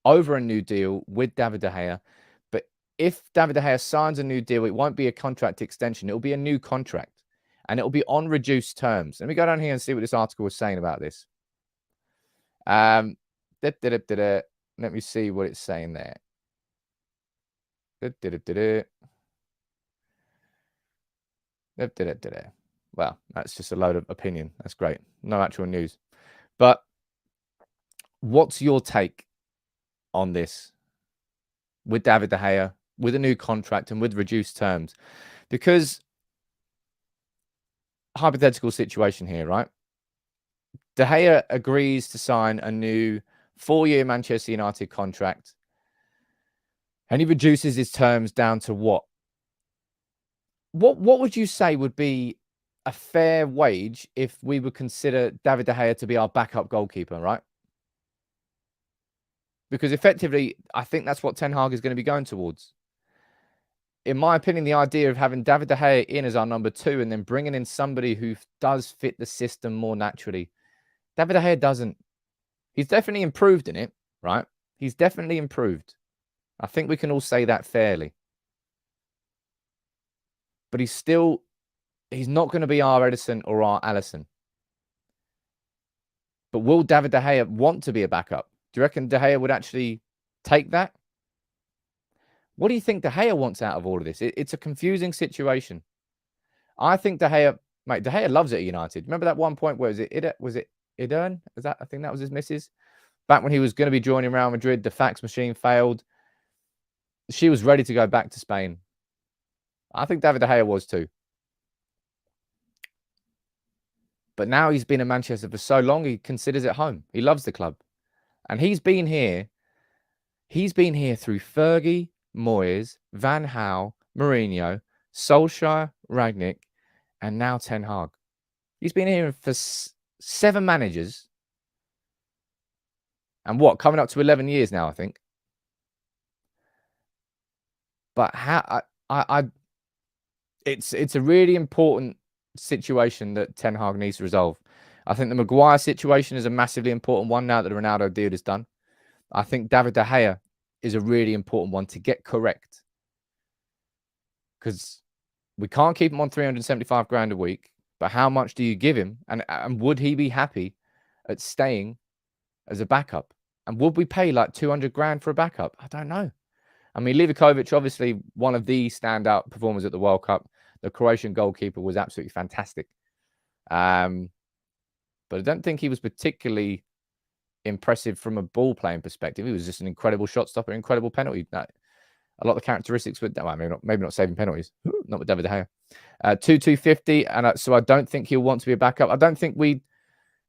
over a new deal with David de Gea, but if David de Gea signs a new deal, it won't be a contract extension. It'll be a new contract, and it'll be on reduced terms. Let me go down here and see what this article was saying about this. Let me see what it's saying there. Well, that's just a load of opinion. That's great. No actual news. But what's your take on this with David de Gea, with a new contract and with reduced terms? Because hypothetical situation here, right? De Gea agrees to sign a new 4-year Manchester United contract, and he reduces his terms down to what? What would you say would be a fair wage if we would consider David de Gea to be our backup goalkeeper, right? Because effectively, I think that's what Ten Hag is going to be going towards. In my opinion, the idea of having David de Gea in as our number 2 and then bringing in somebody who does fit the system more naturally. David de Gea doesn't. He's definitely improved in it, right? He's definitely improved. I think we can all say that fairly. But he's not going to be our Edison or our Alisson. But will David de Gea want to be a backup? Do you reckon de Gea would actually take that? What do you think de Gea wants out of all of this? It's a confusing situation. I think de Gea loves it at United. Remember that one point where was it Idern? I think that was his missus. Back when he was going to be joining Real Madrid, the fax machine failed. She was ready to go back to Spain. I think David de Gea was too. But now he's been in Manchester for so long, he considers it home. He loves the club. And he's been here. He's been here through Fergie, Moyes, Van Gaal, Mourinho, Solskjaer, Rangnick, and now Ten Hag. He's been here for 7 managers. And coming up to 11 years now, I think. But it's a really important situation that Ten Hag needs to resolve. I think the Maguire situation is a massively important one now that the Ronaldo deal is done. I think David de Gea is a really important one to get correct. Because we can't keep him on 375 grand a week, but how much do you give him? And would he be happy at staying as a backup? And would we pay like 200 grand for a backup? I don't know. I mean, Livakovic, obviously one of the standout performers at the World Cup. The Croatian goalkeeper was absolutely fantastic. But I don't think he was particularly impressive from a ball playing perspective. He was just an incredible shot stopper, incredible penalty. A lot of the characteristics with that, maybe not saving penalties, not with David de Gea. 250, and so I don't think he'll want to be a backup. I don't think we'd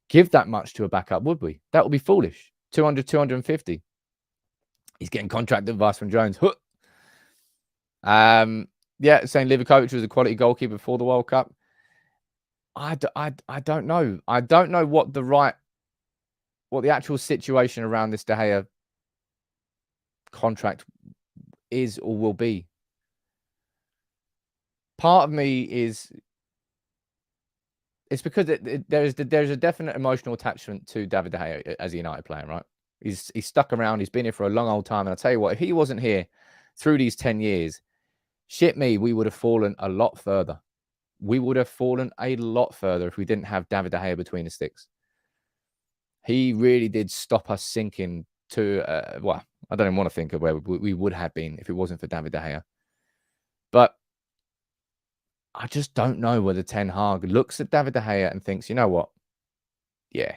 give that much to a backup, would we? That would be foolish. 200, 250. He's getting contract advice from Jones. Yeah, saying Livakovic was a quality goalkeeper before the World Cup. I don't know. I don't know what the actual situation around this De Gea contract is or will be. Part of me is it's because there's a definite emotional attachment to David De Gea as a United player, right? He's stuck around. He's been here for a long old time. And I'll tell you what, if he wasn't here through these 10 years, shit me, we would have fallen a lot further. we would have fallen a lot further if we didn't have David de Gea between the sticks. He really did stop us sinking to, well, I don't even want to think of where we would have been if it wasn't for David de Gea. But I just don't know whether Ten Hag looks at David de Gea and thinks, you know what? Yeah,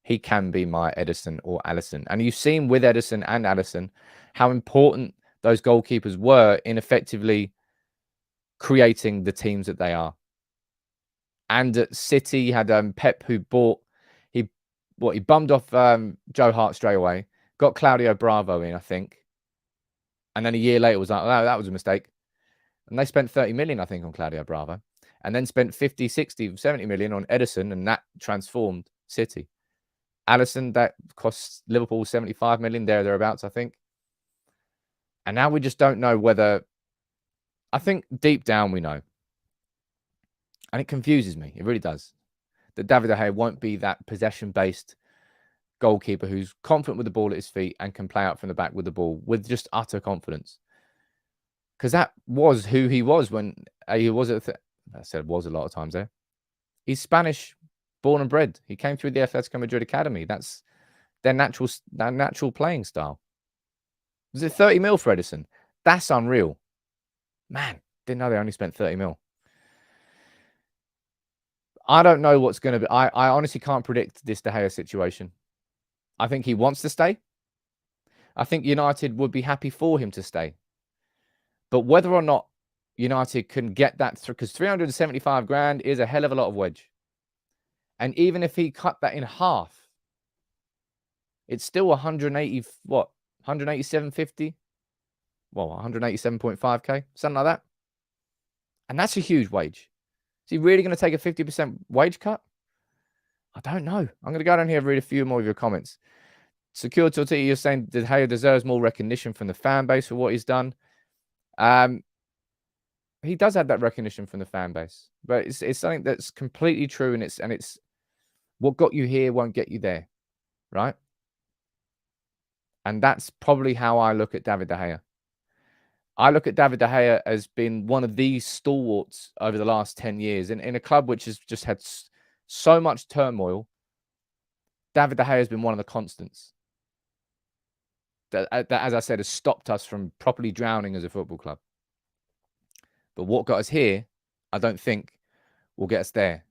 he can be my Ederson or Alisson. And you've seen with Ederson and Alisson how important those goalkeepers were in effectively creating the teams that they are. And at City, you had Pep, who bought, he bummed off Joe Hart straight away, got Claudio Bravo in, I think. And then a year later was like, oh, that was a mistake. And they spent 30 million, I think, on Claudio Bravo. And then spent 50, 60, 70 million on Ederson, and that transformed City. Alisson, that cost Liverpool 75 million, thereabouts, I think. And now we just don't know whether, I think deep down we know. And it confuses me. It really does. That David de Gea won't be that possession-based goalkeeper who's confident with the ball at his feet and can play out from the back with the ball with just utter confidence. Because that was who he was when he was at, I said was a lot of times there. He's Spanish, born and bred. He came through the Atletico Madrid Academy. That's their natural playing style. Was it 30 mil for Ederson? That's unreal. Man, didn't know they only spent 30 mil. I don't know what's going to be. I honestly can't predict this De Gea situation. I think he wants to stay. I think United would be happy for him to stay. But whether or not United can get that through, because 375 grand is a hell of a lot of wedge. And even if he cut that in half, it's still 180, what? 187.50? Well, 187.5k, something like that. And that's a huge wage. Is he really going to take a 50% wage cut? I don't know. I'm going to go down here and read a few more of your comments. Secure Tortilla, you're saying De Gea deserves more recognition from the fan base for what he's done. He does have that recognition from the fan base, but it's something that's completely true, and it's what got you here won't get you there, right? And that's probably how I look at David de Gea. I look at David de Gea as being one of these stalwarts over the last 10 years in a club which has just had so much turmoil. David de Gea has been one of the constants that, as I said, has stopped us from properly drowning as a football club. But what got us here, I don't think will get us there.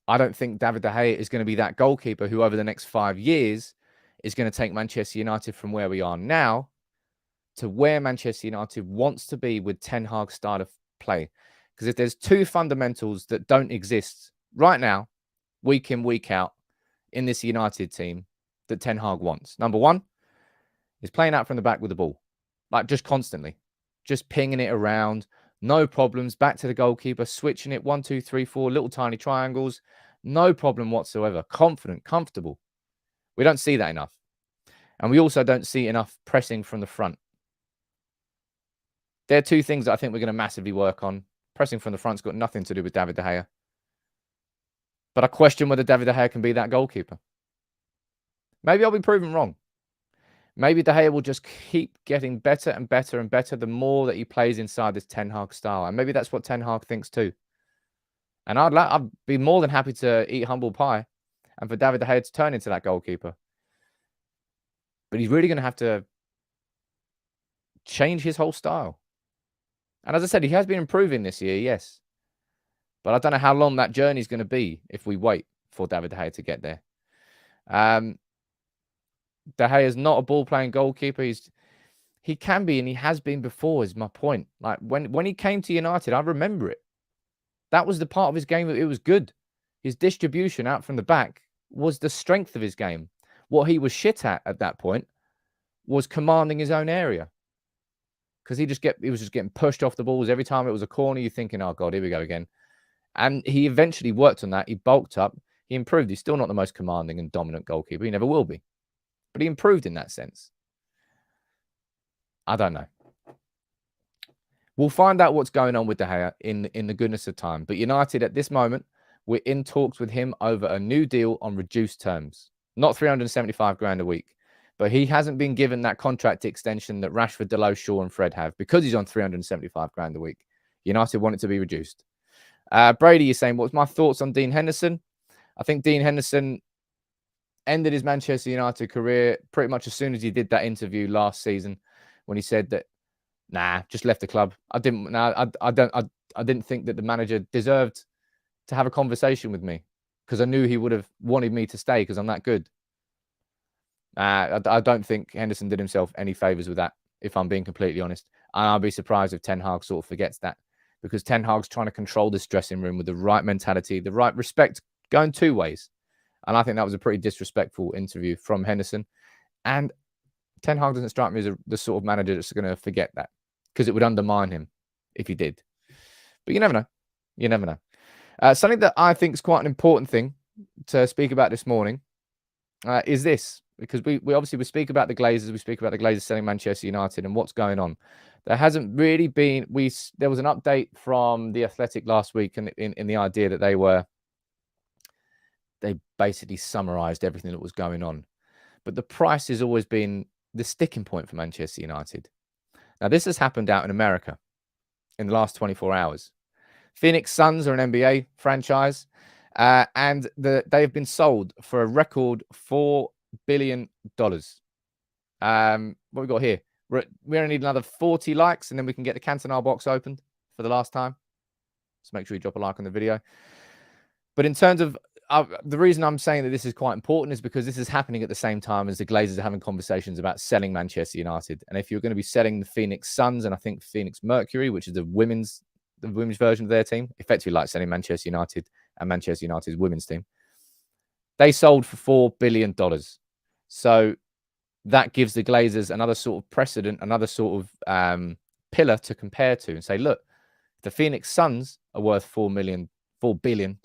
I don't think David de Gea is going to be that goalkeeper who over the next 5 years is going to take Manchester United from where we are now to where Manchester United wants to be with Ten Hag's style of play. Because if there's two fundamentals that don't exist right now, week in, week out, in this United team that Ten Hag wants. Number one is playing out from the back with the ball. Like just constantly. Just pinging it around. No problems. Back to the goalkeeper. Switching it. 1, 2, 3, 4. Little tiny triangles. No problem whatsoever. Confident. Comfortable. We don't see that enough. And we also don't see enough pressing from the front. There are two things that I think we're going to massively work on. Pressing from the front's got nothing to do with David de Gea. But I question whether David de Gea can be that goalkeeper. Maybe I'll be proven wrong. Maybe De Gea will just keep getting better and better and better the more that he plays inside this Ten Hag style. And maybe that's what Ten Hag thinks too. And I'd be more than happy to eat humble pie and for David de Gea to turn into that goalkeeper. But he's really going to have to change his whole style. And as I said, he has been improving this year, yes. But I don't know how long that journey is going to be if we wait for David de Gea to get there. De Gea is not a ball-playing goalkeeper. He can be, and he has been before, is my point. Like, when he came to United, I remember it. That was the part of his game that it was good. His distribution out from the back was the strength of his game. What he was shit at that point was commanding his own area. Because he was just getting pushed off the balls. Every time it was a corner, you're thinking, oh, God, here we go again. And he eventually worked on that. He bulked up. He improved. He's still not the most commanding and dominant goalkeeper. He never will be. But he improved in that sense. I don't know. We'll find out what's going on with De Gea in the goodness of time. But United, at this moment, we're in talks with him over a new deal on reduced terms. Not 375 grand a week. But he hasn't been given that contract extension that Rashford, Dalot, Shaw and Fred have because he's on 375 grand a week. United want it to be reduced. Brady is saying, what's my thoughts on Dean Henderson? I think Dean Henderson ended his Manchester United career pretty much as soon as he did that interview last season when he said that, nah, just left the club. I didn't think that the manager deserved to have a conversation with me because I knew he would have wanted me to stay because I'm that good. I don't think Henderson did himself any favours with that, if I'm being completely honest. And I'll be surprised if Ten Hag sort of forgets that, because Ten Hag's trying to control this dressing room with the right mentality, the right respect, going two ways. And I think that was a pretty disrespectful interview from Henderson. And Ten Hag doesn't strike me as the sort of manager that's going to forget that, because it would undermine him if he did. But you never know. You never know. Something that I think is quite an important thing to speak about this morning is this, because we obviously speak about the Glazers. We speak about the Glazers selling Manchester United and what's going on. There hasn't really been. There was an update from The Athletic last week, and in the idea that they basically summarised everything that was going on. But the price has always been the sticking point for Manchester United. Now, this has happened out in America in the last 24 hours. Phoenix Suns are an NBA franchise, and they have been sold for a record $4 billion. What we got here? We only need another 40 likes, and then we can get the Cantona box opened for the last time. So make sure you drop a like on the video. But in terms of the reason I'm saying that this is quite important is because this is happening at the same time as the Glazers are having conversations about selling Manchester United. And if you're going to be selling the Phoenix Suns and I think Phoenix Mercury, which is the women's version of their team, effectively like selling Manchester United and Manchester United's women's team, they sold for $4 billion. So that gives the Glazers another sort of precedent, another sort of pillar to compare to and say, look, the Phoenix Suns are worth $4 billion.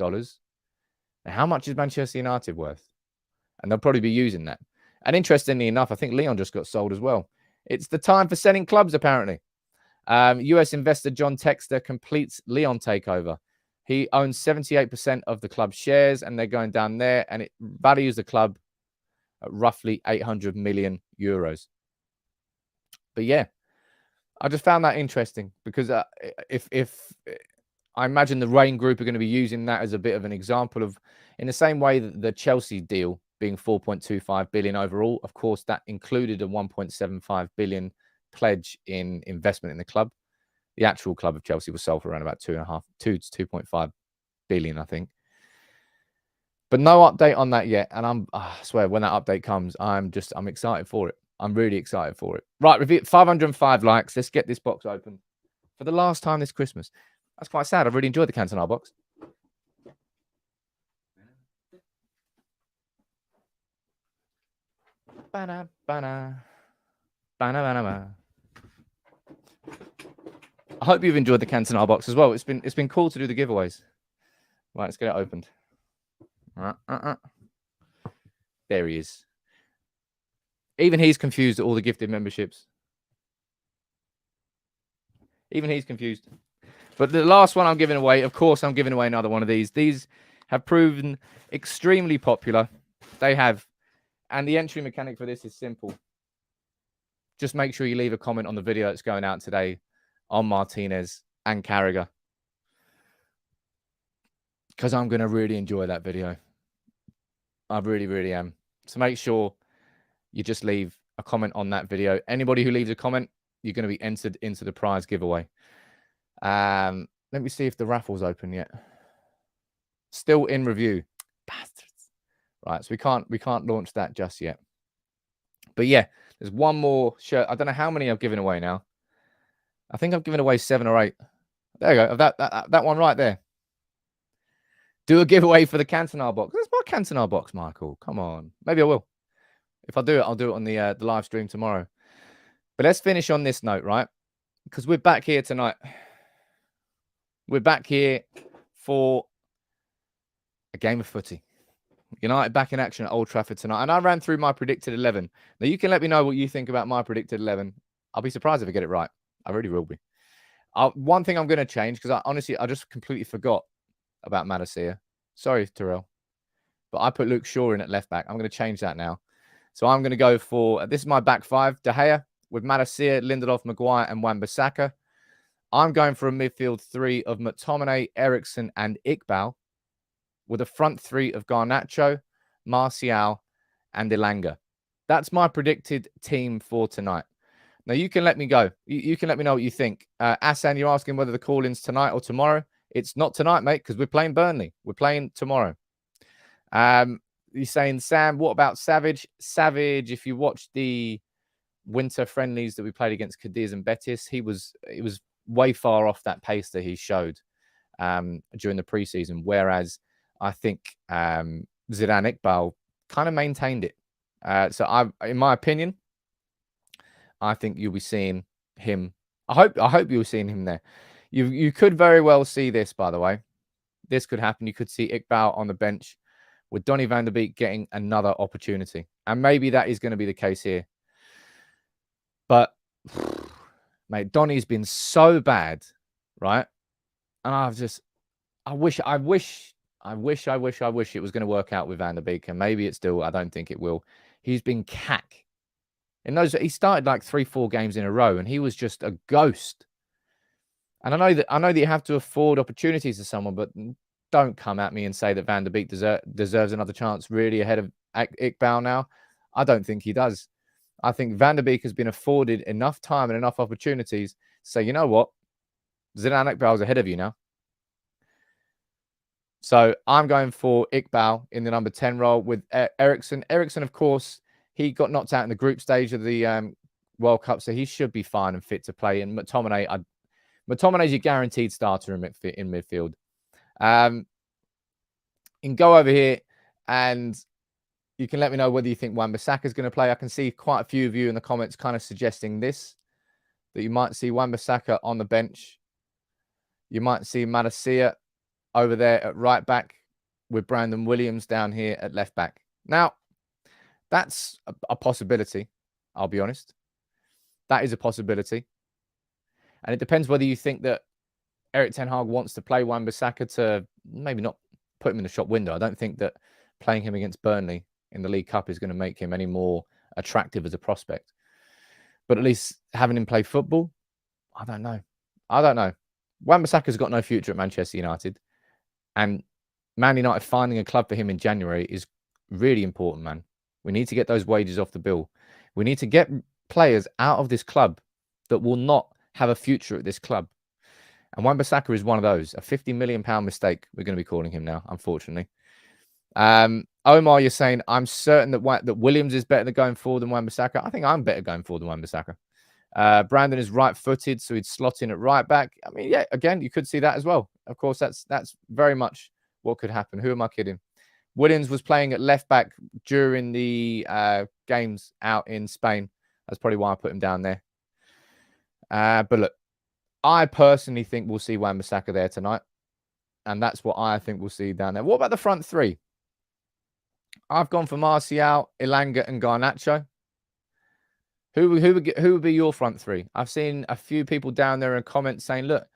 Now, how much is Manchester United worth? And they'll probably be using that. And interestingly enough, I think Leon just got sold as well. It's the time for selling clubs, apparently. US investor John Textor completes Leon takeover. He owns 78% of the club's shares, and they're going down there, and it values the club at roughly 800 million euros. But yeah, I just found that interesting because if I imagine the Rain Group are going to be using that as a bit of an example of, in the same way that the Chelsea deal being 4.25 billion overall, of course, that included a 1.75 billion pledge in investment in the club. The actual club of Chelsea was sold for around about 2 to 2.5 billion, I think. But no update on that yet. And I swear, when that update comes, I'm excited for it. I'm really excited for it. Right, 505 likes. Let's get this box open for the last time this Christmas. That's quite sad. I've really enjoyed the Cantona box. I hope you've enjoyed the Cantona box as well. It's been cool to do the giveaways. Right, let's get it opened. There he is. Even he's confused at all the gifted memberships. Even he's confused. But the last one I'm giving away, of course, I'm giving away another one of these. These have proven extremely popular. They have. And the entry mechanic for this is simple. Just make sure you leave a comment on the video that's going out today on Martinez and Carragher, because I'm going to really enjoy that video. I really, really am. So make sure you just leave a comment on that video. Anybody who leaves a comment, you're going to be entered into the prize giveaway. Let me see if the raffle's open yet. Still in review. Bastards. Right, so we can't launch that just yet. But yeah, there's one more shirt. I don't know how many I've given away now. I think I've given away 7 or 8. There you go. That one right there. Do a giveaway for the Cantona box. That's my Cantona box, Michael. Come on. Maybe I will. If I do it, I'll do it on the live stream tomorrow. But let's finish on this note, right? Because we're back here tonight. We're back here for a game of footy. United back in action at Old Trafford tonight. And I ran through my predicted 11. Now, you can let me know what you think about my predicted 11. I'll be surprised if I get it right. I really will be. One thing I'm going to change, because I just completely forgot about Madison. Sorry, Terrell. But I put Luke Shaw in at left back. I'm going to change that now. So I'm going to go for, this is my back five. De Gea with Madison, Lindelof, Maguire, and Wan-Bissaka. I'm going for a midfield three of McTominay, Eriksen, and Iqbal, with a front three of Garnacho, Martial, and Elanga. That's my predicted team for tonight. Now, you can let me go. You can let me know what you think. Asan, you're asking whether the call-in's tonight or tomorrow. It's not tonight, mate, because we're playing Burnley. We're playing tomorrow. You're saying, Sam, what about Savage? Savage, if you watch the winter friendlies that we played against Cadiz and Betis, he was way far off that pace that he showed during the preseason, whereas I think Zidane Iqbal kind of maintained it. So in my opinion, I think you'll be seeing him. I hope you'll seeing him there. You could very well see this, by the way. This could happen. You could see Iqbal on the bench with Donny van der Beek getting another opportunity. And maybe that is going to be the case here. But, mate, Donny's been so bad, right? And I wish it was going to work out with Van der Beek. And maybe it still, I don't think it will. He's been cack. He started like 3-4 games in a row, and he was just a ghost. And I know that you have to afford opportunities to someone, but don't come at me and say that Van der Beek deserves another chance really ahead of Iqbal now. I don't think he does. I think Van der Beek has been afforded enough time and enough opportunities to say, you know what? Zidane Iqbal's ahead of you now. So I'm going for Iqbal in the number 10 role with Eriksen. Eriksen, of course, he got knocked out in the group stage of the World Cup, so he should be fine and fit to play. And McTominay's your guaranteed starter in midfield. You can go over here and you can let me know whether you think Wan-Bissaka is going to play. I can see quite a few of you in the comments kind of suggesting this, that you might see Wan-Bissaka on the bench. You might see Malacia over there at right back with Brandon Williams down here at left back. Now, that's a possibility, I'll be honest. That is a possibility. And it depends whether you think that Erik ten Hag wants to play Wan-Bissaka to maybe not put him in the shop window. I don't think that playing him against Burnley in the League Cup is going to make him any more attractive as a prospect. But at least having him play football, I don't know. Wan-Bissaka's got no future at Manchester United. And Man United finding a club for him in January is really important, man. We need to get those wages off the bill. We need to get players out of this club that will not have a future at this club. And Wan-Bissaka is one of those. A £50 million mistake, we're going to be calling him now, unfortunately. Omar, you're saying, I'm certain that Williams is better than going forward than Wan-Bissaka. I think I'm better going forward than Wan-Bissaka. Brandon is right-footed, so he'd slot in at right back. I mean, yeah, again, you could see that as well. Of course, that's very much what could happen. Who am I kidding? Williams was playing at left back during the games out in Spain. That's probably why I put him down there. But look, I personally think we'll see Wan-Bissaka there tonight. And that's what I think we'll see down there. What about the front three? I've gone for Martial, Elanga, and Garnacho. Who would be your front three? I've seen a few people down there in comments saying, look,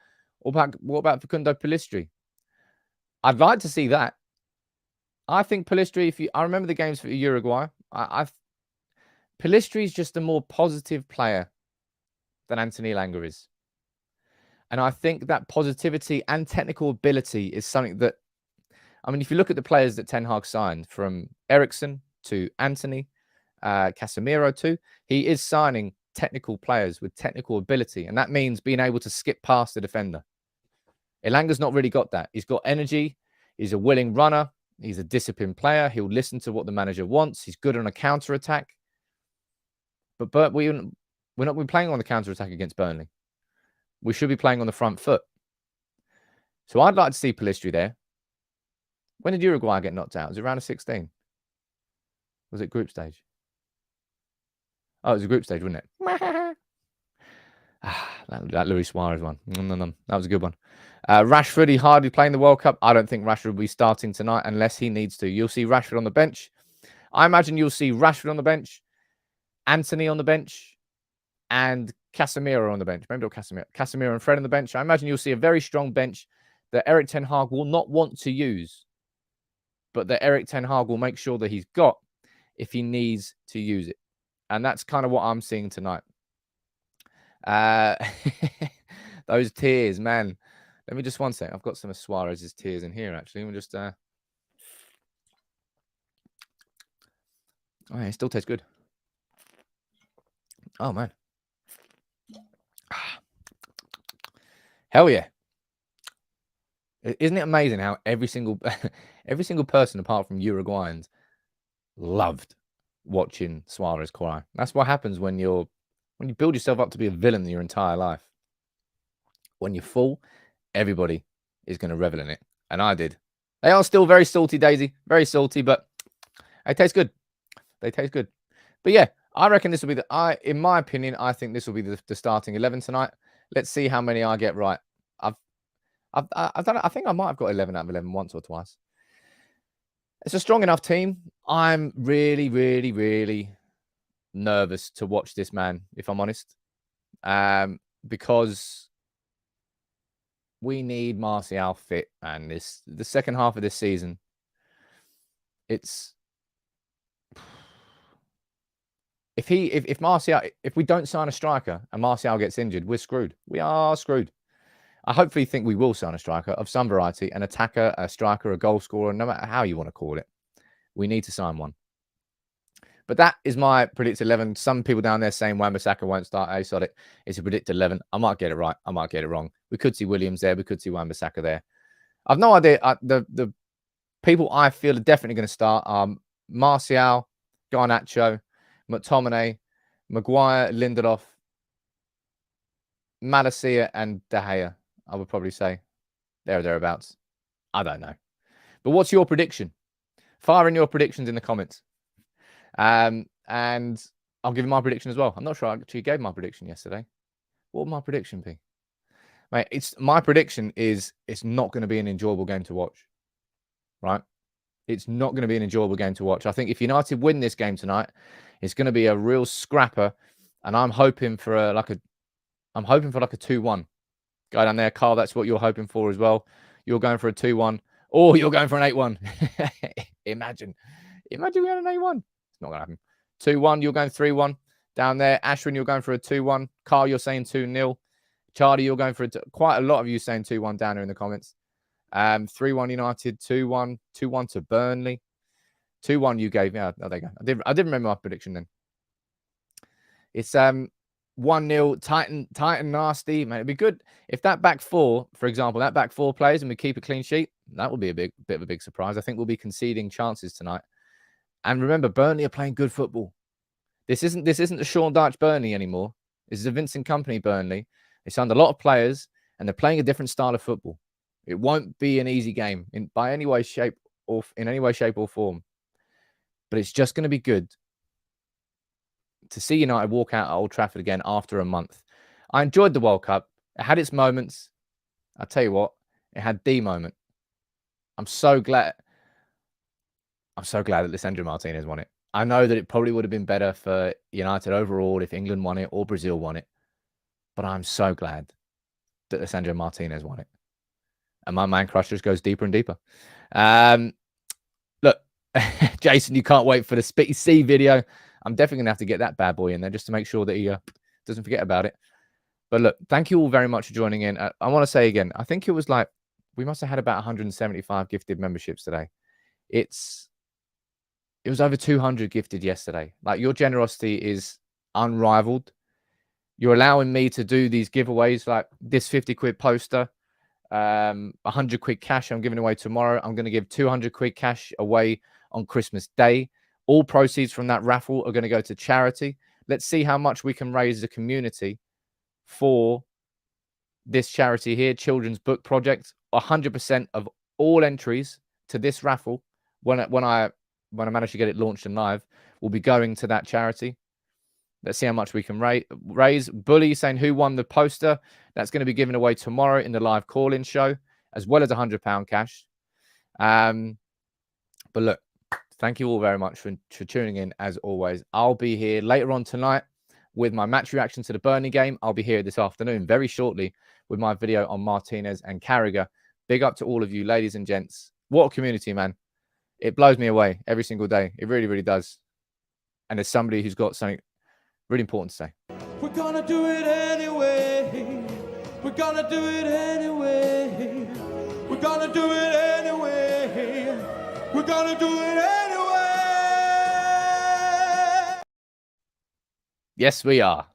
what about Facundo Pellistri? I'd like to see that. I think Pellistri, I remember the games for Uruguay. Pellistri is just a more positive player than Anthony Elanga is. And I think that positivity and technical ability is something that, I mean, if you look at the players that Ten Hag signed, from Eriksen to Anthony, Casemiro too, he is signing technical players with technical ability. And that means being able to skip past the defender. Elanga's not really got that. He's got energy. He's a willing runner. He's a disciplined player. He'll listen to what the manager wants. He's good on a counter-attack. But we're not playing on the counter-attack against Burnley. We should be playing on the front foot. So I'd like to see Pellistri there. When did Uruguay get knocked out? Was it round of 16? Was it group stage? Oh, it was a group stage, wasn't it? That Luis Suarez one. That was a good one. Rashford, he hardly playing the World Cup. I don't think Rashford will be starting tonight unless he needs to. You'll see Rashford on the bench. I imagine you'll see Rashford on the bench, Anthony on the bench, and Casemiro on the bench. Maybe not Casemiro and Fred on the bench. I imagine you'll see a very strong bench that Erik ten Hag will not want to use, but that Erik ten Hag will make sure that he's got if he needs to use it. And that's kind of what I'm seeing tonight. Those tears, man. Let me just one second. I've got some of Suarez's tears in here, actually. We'll just... Oh, yeah, it still tastes good. Oh, man. Hell yeah. Isn't it amazing how every single person, apart from Uruguayans, loved watching Suarez cry? That's what happens when you build yourself up to be a villain your entire life. When you fall, everybody is going to revel in it. And I did. They are still very salty, Daisy. Very salty, but they taste good. They taste good. But yeah, I reckon this will be in my opinion, I think this will be the starting 11 tonight. Let's see how many I get right. I've done it. I think I might have got 11 out of 11 once or twice. It's a strong enough team. I'm really, really, really nervous to watch this man, if I'm honest, because we need Martial fit, and the second half of this season. It's if we don't sign a striker and Martial gets injured, we're screwed. We are screwed. I hopefully think we will sign a striker of some variety, an attacker, a striker, a goal scorer, no matter how you want to call it. We need to sign one. But that is my predicted 11. Some people down there saying Wan-Bissaka won't start. I saw it. It's a predicted 11. I might get it right. I might get it wrong. We could see Williams there. We could see Wan-Bissaka there. I've no idea. The people I feel are definitely going to start are Martial, Garnacho, McTominay, Maguire, Lindelof, Malacia, and De Gea. I would probably say thereabouts. I don't know. But what's your prediction? Fire in your predictions in the comments. And I'll give you my prediction as well. I'm not sure I actually gave my prediction yesterday. What would my prediction be? Mate, my prediction is it's not going to be an enjoyable game to watch. Right? It's not going to be an enjoyable game to watch. I think if United win this game tonight, it's going to be a real scrapper. And I'm hoping for like a 2-1. Go down there, Carl. That's what you're hoping for as well. You're going for a 2-1, or you're going for an 8-1. Imagine we had an 8-1. It's not going to happen. 2-1, you're going 3-1. Down there, Ashwin, you're going for a 2-1. Carl, you're saying 2-0. Charlie, you're going for quite a lot of you saying 2-1 down here in the comments. 3-1 United, 2-1 to Burnley. 2-1 you gave me. Oh, there you go. I did remember my prediction then. It's 1-0, Titan nasty, man. It'd be good if that back four, for example, that back four plays and we keep a clean sheet. That would be a bit of a big surprise. I think we'll be conceding chances tonight. And remember, Burnley are playing good football. This isn't the Sean Dyche Burnley anymore. This is a Vincent Kompany Burnley. They signed a lot of players and they're playing a different style of football. It won't be an easy game in any way, shape, or form. But it's just going to be good to see United walk out at Old Trafford again after a month. I enjoyed the World Cup. It had its moments. I'll tell you what, it had the moment. I'm so glad that Lisandro Martinez won it. I know that it probably would have been better for United overall if England won it or Brazil won it. But I'm so glad that Lisandro Martinez won it. And my man crush just goes deeper and deeper. Look, Jason, you can't wait for the Spitty C video. I'm definitely going to have to get that bad boy in there just to make sure that he doesn't forget about it. But look, thank you all very much for joining in. I want to say again, I think it was like, we must have had about 175 gifted memberships today. It was over 200 gifted yesterday. Like, your generosity is unrivaled. You're allowing me to do these giveaways, like this 50 quid poster, 100 quid cash I'm giving away tomorrow. I'm going to give 200 quid cash away on Christmas Day. All proceeds from that raffle are going to go to charity. Let's see how much we can raise the community for this charity here, Children's Book Project. 100% of all entries to this raffle, when I manage to get it launched and live, will be going to that charity. Let's see how much we can raise. Bully saying who won the poster. That's going to be given away tomorrow in the live call-in show, as well as £100 cash. But look, thank you all very much for tuning in, as always. I'll be here later on tonight with my match reaction to the Burnley game. I'll be here this afternoon, very shortly, with my video on Martinez and Carragher. Big up to all of you, ladies and gents. What a community, man. It blows me away every single day. It really, really does. And there's somebody who's got something really important to say. We're gonna do it anyway. We're gonna do it anyway. We're gonna do it anyway. We're gonna do it anyway. Yes, we are.